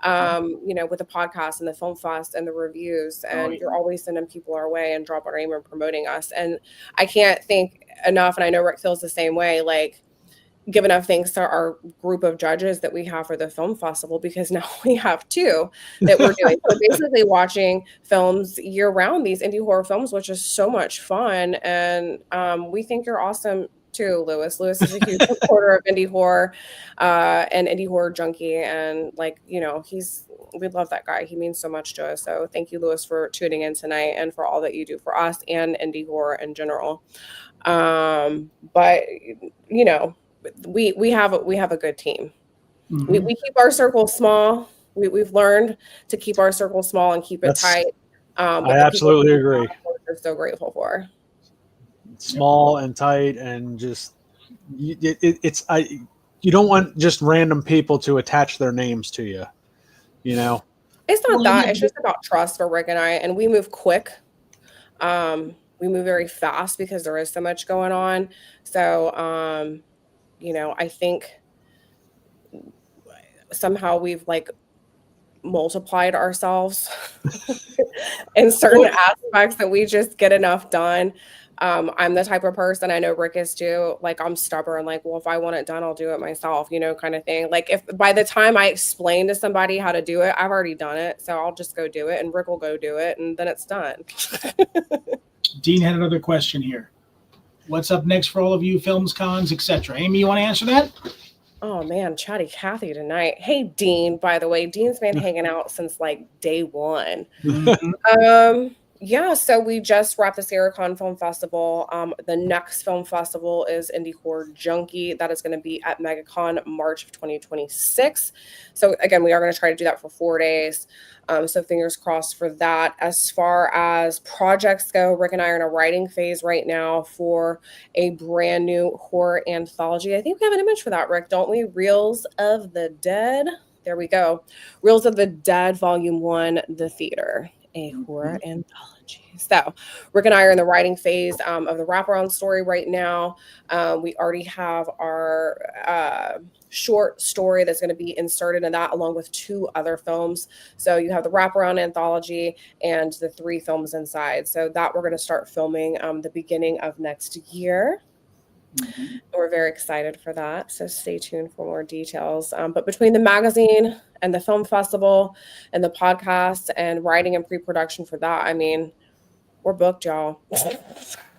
you know, with the podcast and the film fest and the reviews, and you're always sending people our way and dropping our name and promoting us. And I can't think enough, and I know Rick feels the same way, like, give enough thanks to our group of judges that we have for the film festival, because now we have two that we're doing. So basically watching films year round, these indie horror films, which is so much fun. And we think you're awesome too, Lewis. Lewis is a huge supporter of indie horror and Indie Horror Junkie. And like, you know, we love that guy. He means so much to us. So thank you, Lewis, for tuning in tonight and for all that you do for us and indie horror in general. But you know, we have a good team. We keep our circle small. We've learned to keep our circle small and keep it tight. I absolutely agree. We're so grateful for. Small and tight, and just you don't want just random people to attach their names to you. You know, it's not that. It's just about trust for Rick and I, and we move quick. We move very fast because there is so much going on. So, you know, I think somehow we've like multiplied ourselves in certain aspects that we just get enough done. I'm the type of person, I know Rick is too, like, I'm stubborn, like, well, if I want it done, I'll do it myself, you know, kind of thing. Like, if by the time I explain to somebody how to do it, I've already done it. So I'll just go do it and Rick will go do it and then it's done. Dean had another question here. What's up next for all of you, films, cons, etc.? Amy, you want to answer that? Oh man, Chatty Cathy tonight. Hey Dean, by the way, Dean's been hanging out since like day one. Yeah, so we just wrapped the SierraCon Film Festival. The next film festival is Indie Horror Junkie. That is going to be at MegaCon March of 2026. So again, we are going to try to do that for 4 days. So fingers crossed for that. As far as projects go, Rick and I are in a writing phase right now for a brand new horror anthology. I think we have an image for that, Rick, don't we? Reels of the Dead. There we go. Reels of the Dead, Volume 1, The Theater. A horror anthology. So Rick and I are in the writing phase of the wraparound story right now. We already have our short story that's going to be inserted in that, along with 2 other films. So you have the wraparound anthology and the 3 films inside. So that we're going to start filming the beginning of next year. We're very excited for that. So stay tuned for more details. But between the magazine and the film festival and the podcast and writing and pre-production for that, I mean, we're booked, y'all.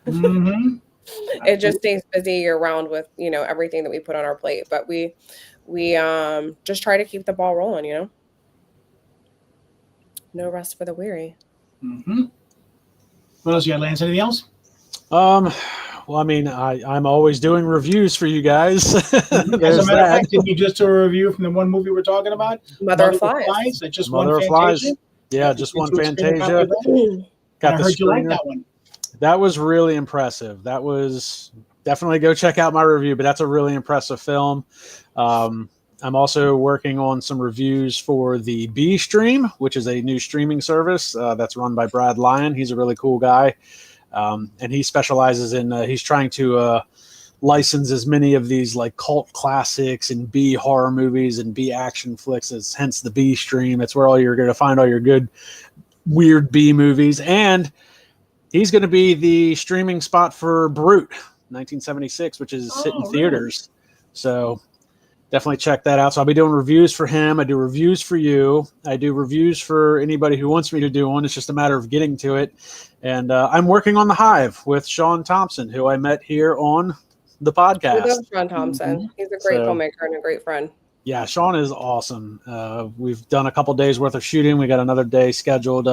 It just stays busy year round with, you know, everything that we put on our plate. But we just try to keep the ball rolling, you know. No rest for the weary. What else you got, Lance? Anything else? Well, I mean, I'm always doing reviews for you guys. As a matter of fact, did you just do a review from the one movie we're talking about? Mother of Flies. That just Mother one of Flies. Fantasia? Yeah, just one Fantasia. I heard you like that one. That was really impressive. That was definitely go check out my review, but that's a really impressive film. I'm also working on some reviews for the B Stream, which is a new streaming service that's run by Brad Lyon. He's a really cool guy. And he specializes in, he's trying to license as many of these like cult classics and B horror movies and B action flicks, as hence the B Stream. That's where you're going to find all your good, weird B movies. And he's going to be the streaming spot for Brute 1976, which is hitting theaters. So definitely check that out. So I'll be doing reviews for him. I do reviews for you. I do reviews for anybody who wants me to do one. It's just a matter of getting to it. And I'm working on The Hive with Sean Thompson, who I met here on the We podcast. love Sean Thompson. He's a great filmmaker and a great friend. Yeah, Sean is awesome. We've done a couple days worth of shooting. We got another day scheduled.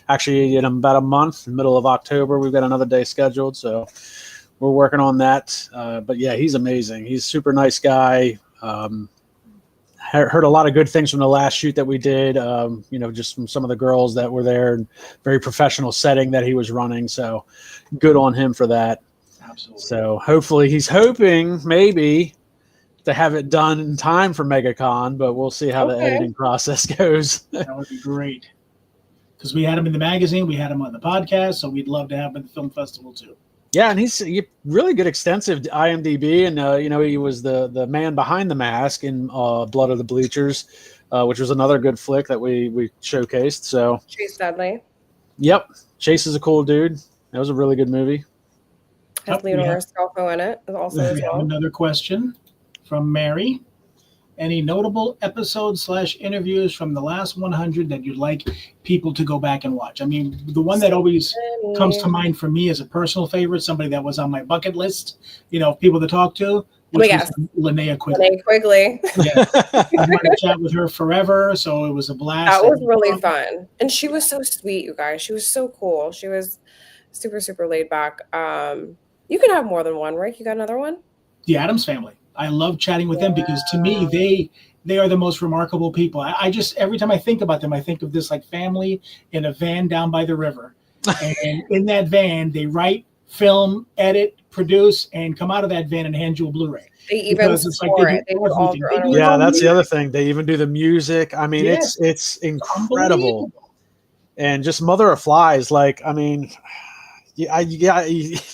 Actually, in about a month, middle of October, we've got another day scheduled. So we're working on that. But yeah, he's amazing. He's a super nice guy. Heard a lot of good things from the last shoot that we did. Just from some of the girls that were there, and very professional setting that he was running. So good on him for that. Absolutely. So hopefully, he's hoping maybe to have it done in time for MegaCon, but we'll see how the editing process goes. That would be great. Because we had him in the magazine, we had him on the podcast, so we'd love to have him at the film festival too. Yeah, and he's really good, extensive IMDb, and he was the man behind the mask in Blood of the Bleachers, which was another good flick that we showcased. So Chase Dudley. Yep, Chase is a cool dude. That was a really good movie. Has Leonora Scalfo in it also as well. Another question from Mary. Any notable episodes / interviews from the last 100 that you'd like people to go back and watch? I mean, the one that always comes to mind for me as a personal favorite, somebody that was on my bucket list, people to talk to, which was Linnea Quigley. Linnea Quigley. Yeah. I wanted to chat with her forever, so it was a blast. That was really fun. And she was so sweet, you guys. She was so cool. She was super, super laid back. You can have more than one, right? You got another one? The Addams Family. I love chatting with them because to me, they are the most remarkable people. I just, every time I think about them, I think of this like family in a van down by the river. And in that van, they write, film, edit, produce, and come out of that van and hand you a Blu-ray. They even score it. They do all their own. Yeah, that's the other thing. They even do the music. I mean, it's incredible. And just Mother of Flies, you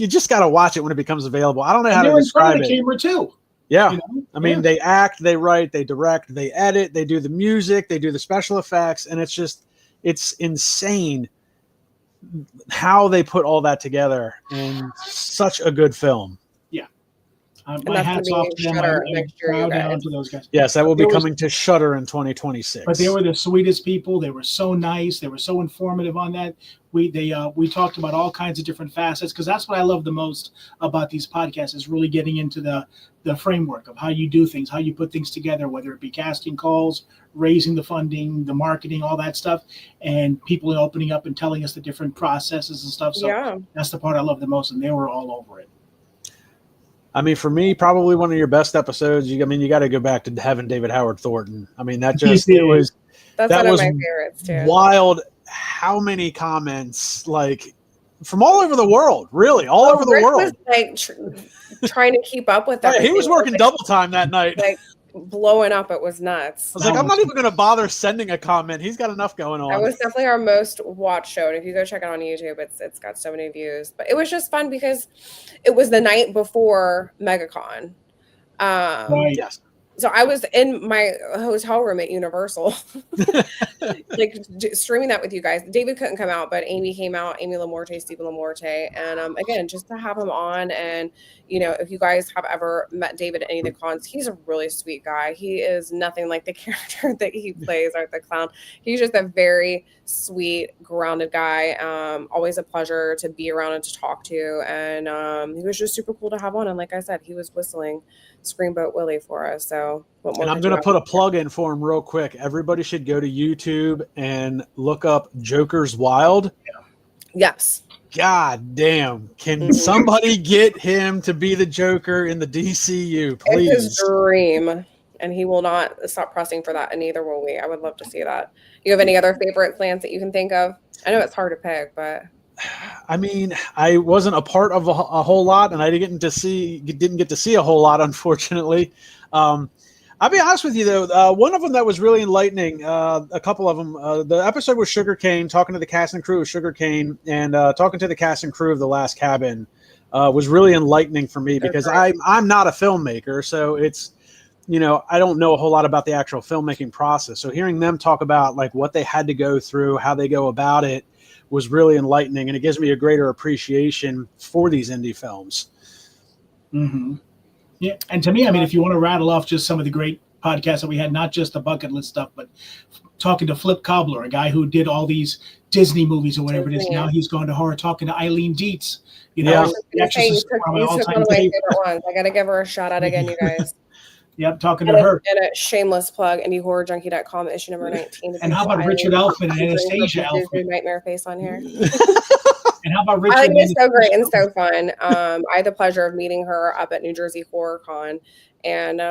just got to watch it when it becomes available. I don't know how to describe it. The camera too. Yeah. I mean, they act, they write, they direct, they edit, they do the music, they do the special effects. And it's insane how they put all that together in such a good film. Yeah. My hat's off to them. I'm proud to those guys. Yes, that will be coming to Shudder in 2026. But they were the sweetest people. They were so nice. They were so informative on that. We talked about all kinds of different facets because that's what I love the most about these podcasts is really getting into the framework of how you do things, how you put things together, whether it be casting calls, raising the funding, the marketing, all that stuff, and people opening up and telling us the different processes and stuff. So that's the part I love the most, and they were all over it. I mean, for me, probably one of your best episodes. You got to go back to having David Howard Thornton. I mean, that was that's one of my favorites too. Wild. How many comments from all over the world, really all over the world. Was, trying to keep up with that. He was working double time that night. Blowing up. It was nuts. I was I'm not even going to bother sending a comment. He's got enough going on. That was definitely our most watched show. And if you go check it on YouTube, it's got so many views. But it was just fun because it was the night before MegaCon. Yes. So I was in my hotel room at Universal, streaming that with you guys. David couldn't come out, but Amy came out, Amy Lamorte, Stephen Lamorte. And again, just to have him on. And, if you guys have ever met David at any of the cons, he's a really sweet guy. He is nothing like the character that he plays, or the clown. He's just a very sweet, grounded guy. Always a pleasure to be around and to talk to. And he was just super cool to have on. And like I said, he was whistling Screamboat Willie for us. So and I'm going to put a plug in for him real quick. Everybody should go to YouTube and look up Joker's Wild. Yes. God damn. Can somebody get him to be the Joker in the DCU, please? It's his dream. And he will not stop pressing for that, and neither will we. I would love to see that. You have any other favorite plans that you can think of? I know it's hard to pick, but I mean, I wasn't a part of a whole lot, and I didn't get to see a whole lot, unfortunately. I'll be honest with you, though. One of them that was really enlightening, a couple of them, the episode with Sugarcane, talking to the cast and crew of Sugarcane, and talking to the cast and crew of The Last Cabin was really enlightening for me because I'm not a filmmaker, so it's, I don't know a whole lot about the actual filmmaking process. So hearing them talk about what they had to go through, how they go about it, was really enlightening, and it gives me a greater appreciation for these indie films. Mm-hmm. Yeah, and to me, I mean, if you want to rattle off just some of the great podcast that we had, not just the bucket list stuff, but talking to Flip Cobbler, a guy who did all these Disney movies or whatever it is. Now he's going to horror, talking to Eileen Dietz. You know, you took one of my favorite ones. I got to give her a shout out again, you guys. Yep, talking to her. And a shameless plug, IndieHorrorJunkie.com, issue number 19. And how about Richard Elfman and Anastasia Elfman? Nightmare face on here. And how about Richard? I think it's so great and so fun. I had the pleasure of meeting her up at New Jersey Horror Con. And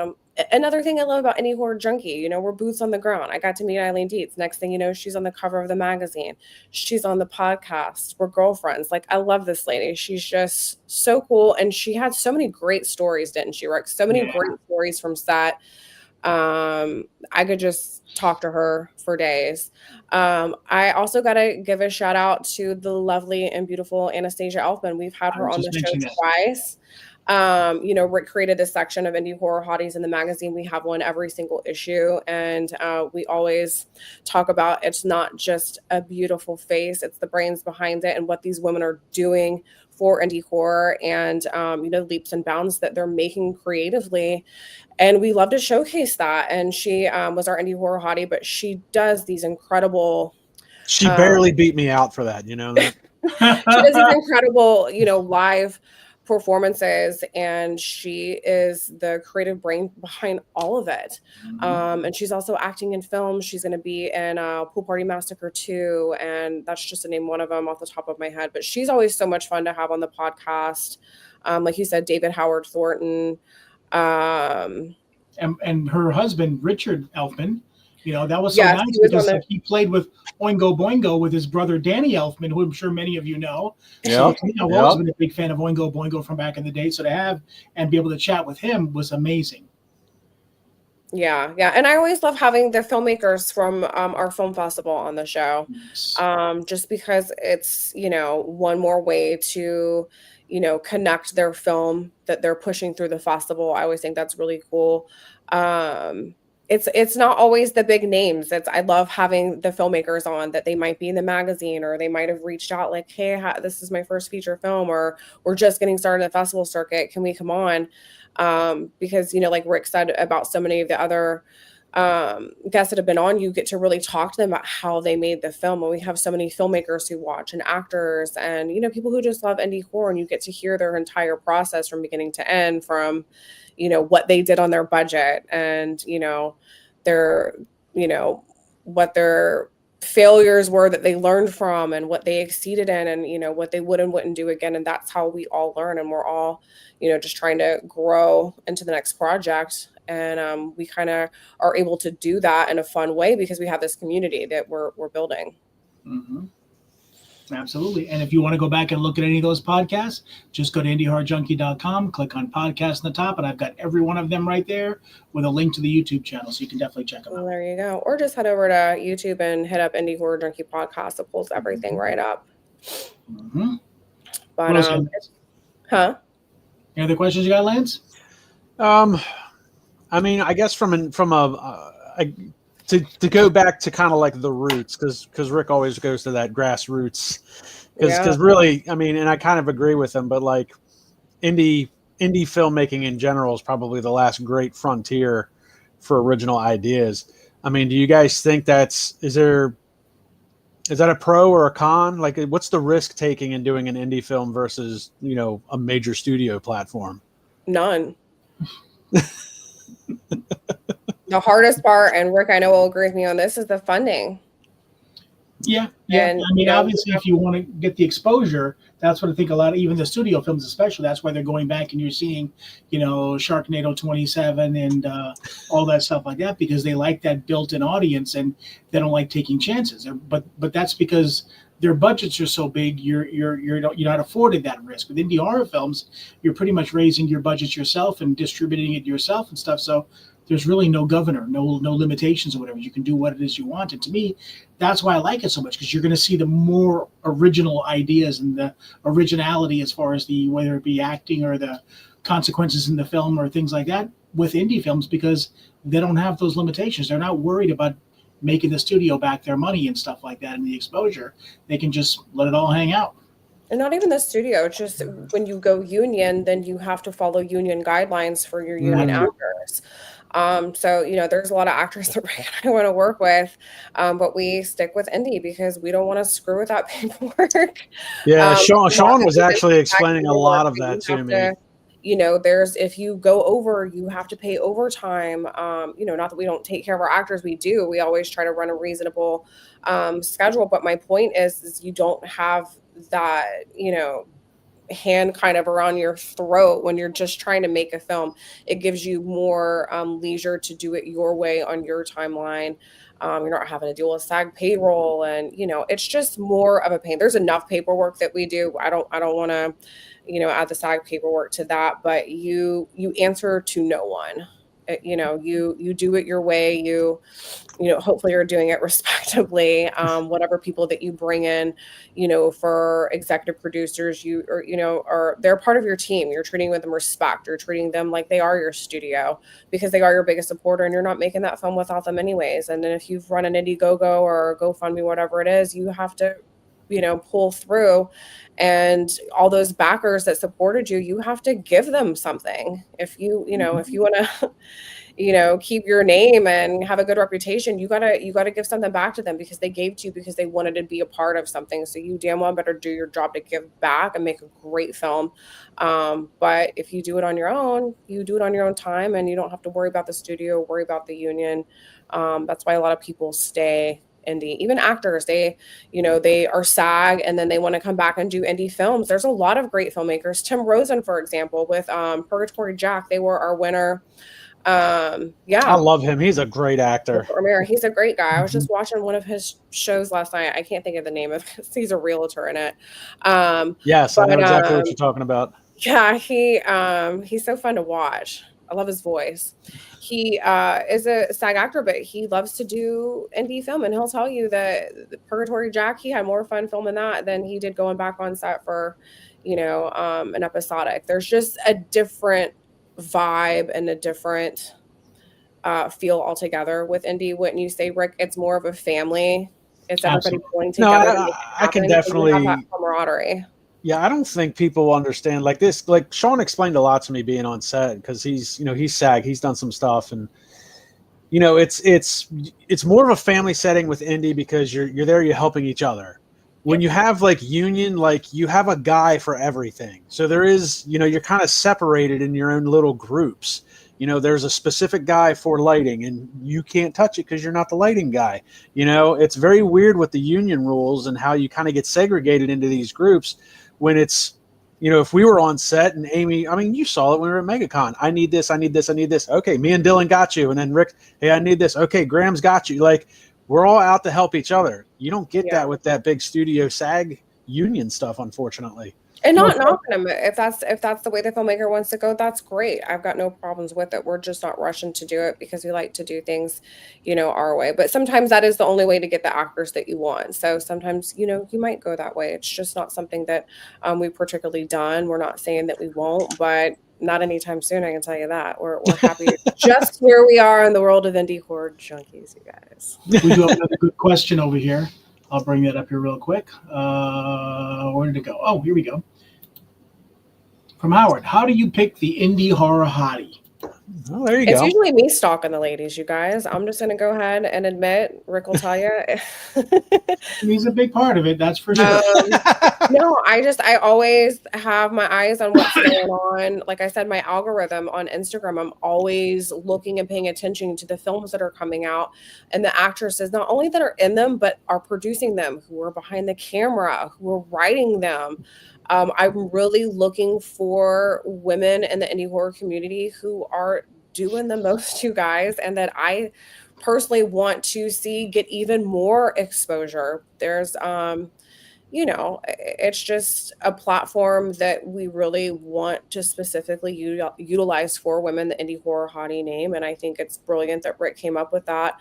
another thing I love about Indie Horror Junkie, you know, we're boots on the ground. I got to meet Eileen Dietz. Next thing you know, she's on the cover of the magazine. She's on the podcast. We're girlfriends. Like, I love this lady. She's just so cool. And she had so many great stories, didn't she, Rick? So many great stories from set. I could just talk to her for days. I also got to give a shout out to the lovely and beautiful Anastasia Elfman. We've had her on the show twice. You know, Rick created this section of indie horror hotties in the magazine. We have one every single issue, and we always talk about it's not just a beautiful face, it's the brains behind it and what these women are doing for indie horror, and you know, leaps and bounds that they're making creatively. And we love to showcase that. And she was our indie horror hottie, but she does these incredible, she barely beat me out for that, you know that. She does these incredible, you know, live performances, and she is the creative brain behind all of it. And she's also acting in films. She's going to be in Pool Party Massacre 2, and that's just to name one of them off the top of my head. But she's always so much fun to have on the podcast. Like you said, David Howard Thornton. And her husband, Richard Elfman, you know, that was so nice because he played with Oingo Boingo with his brother Danny Elfman, who I'm sure many of you know. So I've always been a big fan of Oingo Boingo from back in the day. So to have and be able to chat with him was amazing. Yeah. And I always love having the filmmakers from our film festival on the show, just because it's, you know, one more way to, you know, connect their film that they're pushing through the festival. I always think that's really cool. It's not always the big names. I love having the filmmakers on that they might be in the magazine, or they might have reached out like, hey, this is my first feature film, or we're just getting started in the festival circuit. Can we come on? Because, you know, like Rick said about so many of the other guests that have been on, you get to really talk to them about how they made the film. And we have so many filmmakers who watch, and actors, and, you know, people who just love indie horror, and you get to hear their entire process from beginning to end, from, you know, what they did on their budget, and, you know, their, you know, what their failures were that they learned from, and what they exceeded in, and, you know, what they would and wouldn't do again. And that's how we all learn. And we're all, you know, just trying to grow into the next project. And we kind of are able to do that in a fun way because we have this community that we're building. Mm-hmm. Absolutely. And if you want to go back and look at any of those podcasts, just go to IndieHorrorJunkie.com, click on podcast in the top, and I've got every one of them right there with a link to the YouTube channel. So you can definitely check them out. There you go. Or just head over to YouTube and hit up Indie Horror Junkie Podcast. It pulls everything right up. Mm-hmm. But, any other questions you got, Lance? I mean, I guess to go back to kind of like the roots, because Rick always goes to that grassroots, because really, I mean, and I kind of agree with him, but like indie filmmaking in general is probably the last great frontier for original ideas. I mean, do you guys think is that a pro or a con? Like, what's the risk taking in doing an indie film versus, you know, a major studio platform? None. The hardest part, and Rick, I know will agree with me on this, is the funding. Yeah. And, I mean, obviously, if you want to get the exposure, that's what I think a lot of, even the studio films especially, that's why they're going back and you're seeing, you know, Sharknado 27 and all that stuff like that, because they like that built-in audience and they don't like taking chances. But that's because their budgets are so big, you're not afforded that risk. With indie horror films, you're pretty much raising your budgets yourself and distributing it yourself and stuff. So there's really no governor, no limitations or whatever. You can do what it is you want. And to me, that's why I like it so much, because you're going to see the more original ideas and the originality as far as the, whether it be acting or the consequences in the film or things like that with indie films, because they don't have those limitations. They're not worried about making the studio back their money and stuff like that and the exposure. They can just let it all hang out. And not even the studio, just when you go union, then you have to follow union guidelines for your union actors. So, there's a lot of actors that I want to work with, but we stick with indie because we don't want to screw with that paperwork. Yeah, We're not Sean gonna was do actually this exact explaining a paperwork, lot of but that you to have me. to, if you go over, you have to pay overtime. Not that we don't take care of our actors, we do. We always try to run a reasonable schedule. But my point is you don't have that, hand kind of around your throat when you're just trying to make a film. It gives you more leisure to do it your way on your timeline. You're not having to deal with SAG payroll, and it's just more of a pain. There's enough paperwork that we do. I don't want to add the SAG paperwork to that, but you answer to no one. You do it your way. Hopefully you're doing it respectively. Whatever people that you bring in, for executive producers, or they're part of your team. You're treating with them respect. You're treating them like they are your studio because they are your biggest supporter, and you're not making that film without them anyways. And then if you've run an Indiegogo or GoFundMe, whatever it is, you have to, pull through, and all those backers that supported you, you have to give them something. If you want to keep your name and have a good reputation, you gotta give something back to them because they gave to you because they wanted to be a part of something. So you damn well better do your job to give back and make a great film. But if you do it on your own, you do it on your own time, and you don't have to worry about the studio, worry about the union. That's why a lot of people stay indie. Even actors, they are SAG and then they want to come back and do indie films. There's a lot of great filmmakers. Tim Rosen, for example, with Purgatory Jack, they were our winner. I love him. He's a great actor. He's a great guy. I was just watching one of his shows last night. I can't think of the name of it. He's a realtor in it. Yes, I know exactly what you're talking about. Yeah, he's so fun to watch. I love his voice. He is a SAG actor, but he loves to do indie film, and he'll tell you that Purgatory Jack, he had more fun filming that than he did going back on set for, an episodic. There's just a different vibe and a different feel altogether with indie. Wouldn't you say, Rick? It's more of a family. It's everybody pulling together. No, I can definitely have that camaraderie. Yeah, I don't think people understand like this. Like Sean explained a lot to me being on set because he's SAG, he's done some stuff, and it's more of a family setting with indie because you're there, you're helping each other. When you have like union, like you have a guy for everything. So there is, you're kind of separated in your own little groups. There's a specific guy for lighting and you can't touch it because you're not the lighting guy. It's very weird with the union rules and how you kind of get segregated into these groups when it's, if we were on set and Amy, I mean, you saw it when we were at MegaCon. I need this. Okay, me and Dylan got you. And then Rick, hey, I need this. Okay, Graham's got you. Like, we're all out to help each other. You don't get that with that big studio SAG union stuff, unfortunately. And not knocking them. If that's the way the filmmaker wants to go, that's great. I've got no problems with it. We're just not rushing to do it because we like to do things, our way. But sometimes that is the only way to get the actors that you want. So sometimes, you might go that way. It's just not something that we've particularly done. We're not saying that we won't, but not anytime soon. I can tell you that. We're happy just where we are in the world of Indie Horror Junkies, you guys. We do have another good question over here. I'll bring that up here real quick. Where did it go? Oh, here we go. From Howard, how do you pick the indie horror hottie? Oh, there you go. It's usually me stalking the ladies, you guys. I'm just going to go ahead and admit, Rick will tell you. He's a big part of it, that's for sure. No, I always have my eyes on what's going on. Like I said, my algorithm on Instagram, I'm always looking and paying attention to the films that are coming out and the actresses, not only that are in them, but are producing them, who are behind the camera, who are writing them. I'm really looking for women in the indie horror community who are doing the most, you guys, and that I personally want to see get even more exposure. There's, it's just a platform that we really want to specifically utilize for women, the Indie Horror Hottie name. And I think it's brilliant that Rick came up with that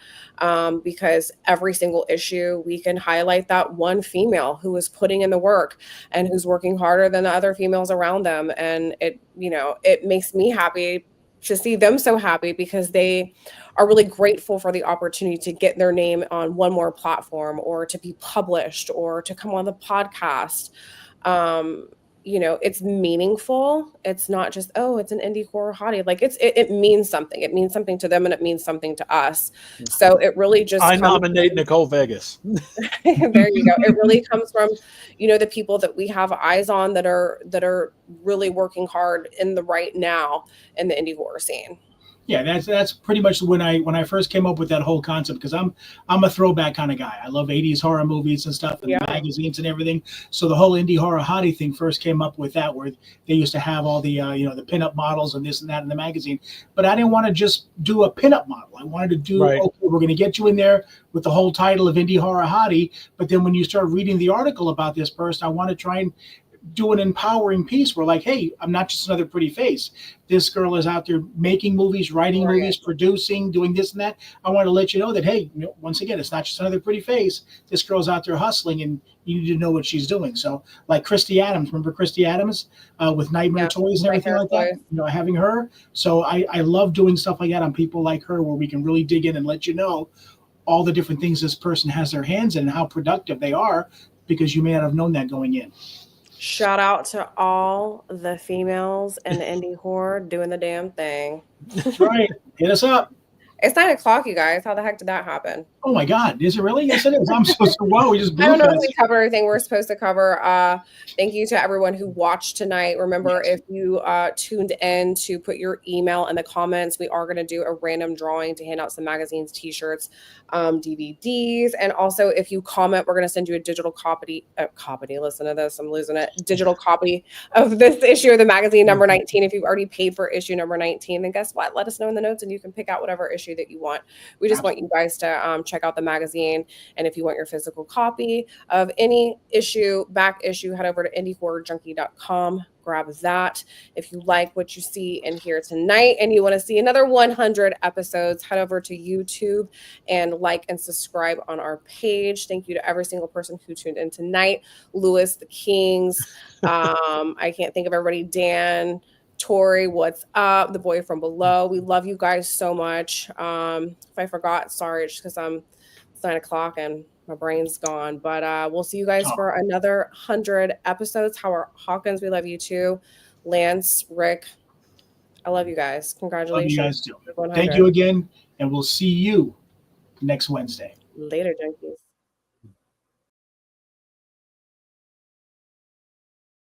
because every single issue we can highlight that one female who is putting in the work and who's working harder than the other females around them. And it makes me happy to see them so happy because they are really grateful for the opportunity to get their name on one more platform or to be published or to come on the podcast. it's meaningful. It's not just, oh, it's an indie horror hottie. Like it means something. It means something to them and it means something to us. So it really just nominate Nicole Vegas. There you go. It really comes from, the people that we have eyes on that are really working hard in the right now in the indie horror scene. Yeah, that's pretty much when I first came up with that whole concept, because I'm a throwback kind of guy. I love 80s horror movies and stuff, and magazines and everything. So the whole indie horror hottie thing first came up with that, where they used to have all the the pinup models and this and that in the magazine. But I didn't want to just do a pinup model. I wanted to do okay, we're going to get you in there with the whole title of indie horror hottie. But then when you start reading the article about this person, I want to try and do an empowering piece where, like, hey, I'm not just another pretty face. This girl is out there making movies, writing movies, producing, doing this and that. I want to let you know that, hey, once again, it's not just another pretty face. This girl's out there hustling, and you need to know what she's doing. So, like Christy Adams, remember Christy Adams with Nightmare Toys and everything like that? Having her. So I love doing stuff like that on people like her, where we can really dig in and let you know all the different things this person has their hands in and how productive they are, because you may not have known that going in. Shout out to all the females in the indie horror doing the damn thing. That's right. Hit us up. It's 9:00, you guys. How the heck did that happen? Oh my God. Is it really? Yes, it is. I'm so wow. We just blew I don't know if past. we covered everything we're supposed to cover. Thank you to everyone who watched tonight. Remember, if you tuned in, to put your email in the comments. We are going to do a random drawing to hand out some magazines, t-shirts, DVDs. And also, if you comment, we're going to send you a digital copy. Listen to this. I'm losing it. Digital copy of this issue of the magazine, number 19. If you've already paid for issue number 19, then guess what? Let us know in the notes and you can pick out whatever issue that you want. We just want you guys to check out the magazine. And if you want your physical copy of any issue, back issue, head over to indiehorrorjunkie.com. Grab that. If you like what you see and hear tonight and you want to see another 100 episodes, head over to YouTube and like and subscribe on our page. Thank you to every single person who tuned in tonight. Lewis, the Kings. I can't think of everybody. Dan, Tori, what's up? The boy from below. We love you guys so much. If I forgot, sorry, it's because it's 9:00 and my brain's gone. But we'll see you guys for another 100 episodes. Howard Hawkins, we love you too. Lance, Rick, I love you guys. Congratulations. Love you guys too. Thank you again, and we'll see you next Wednesday. Later, junkies.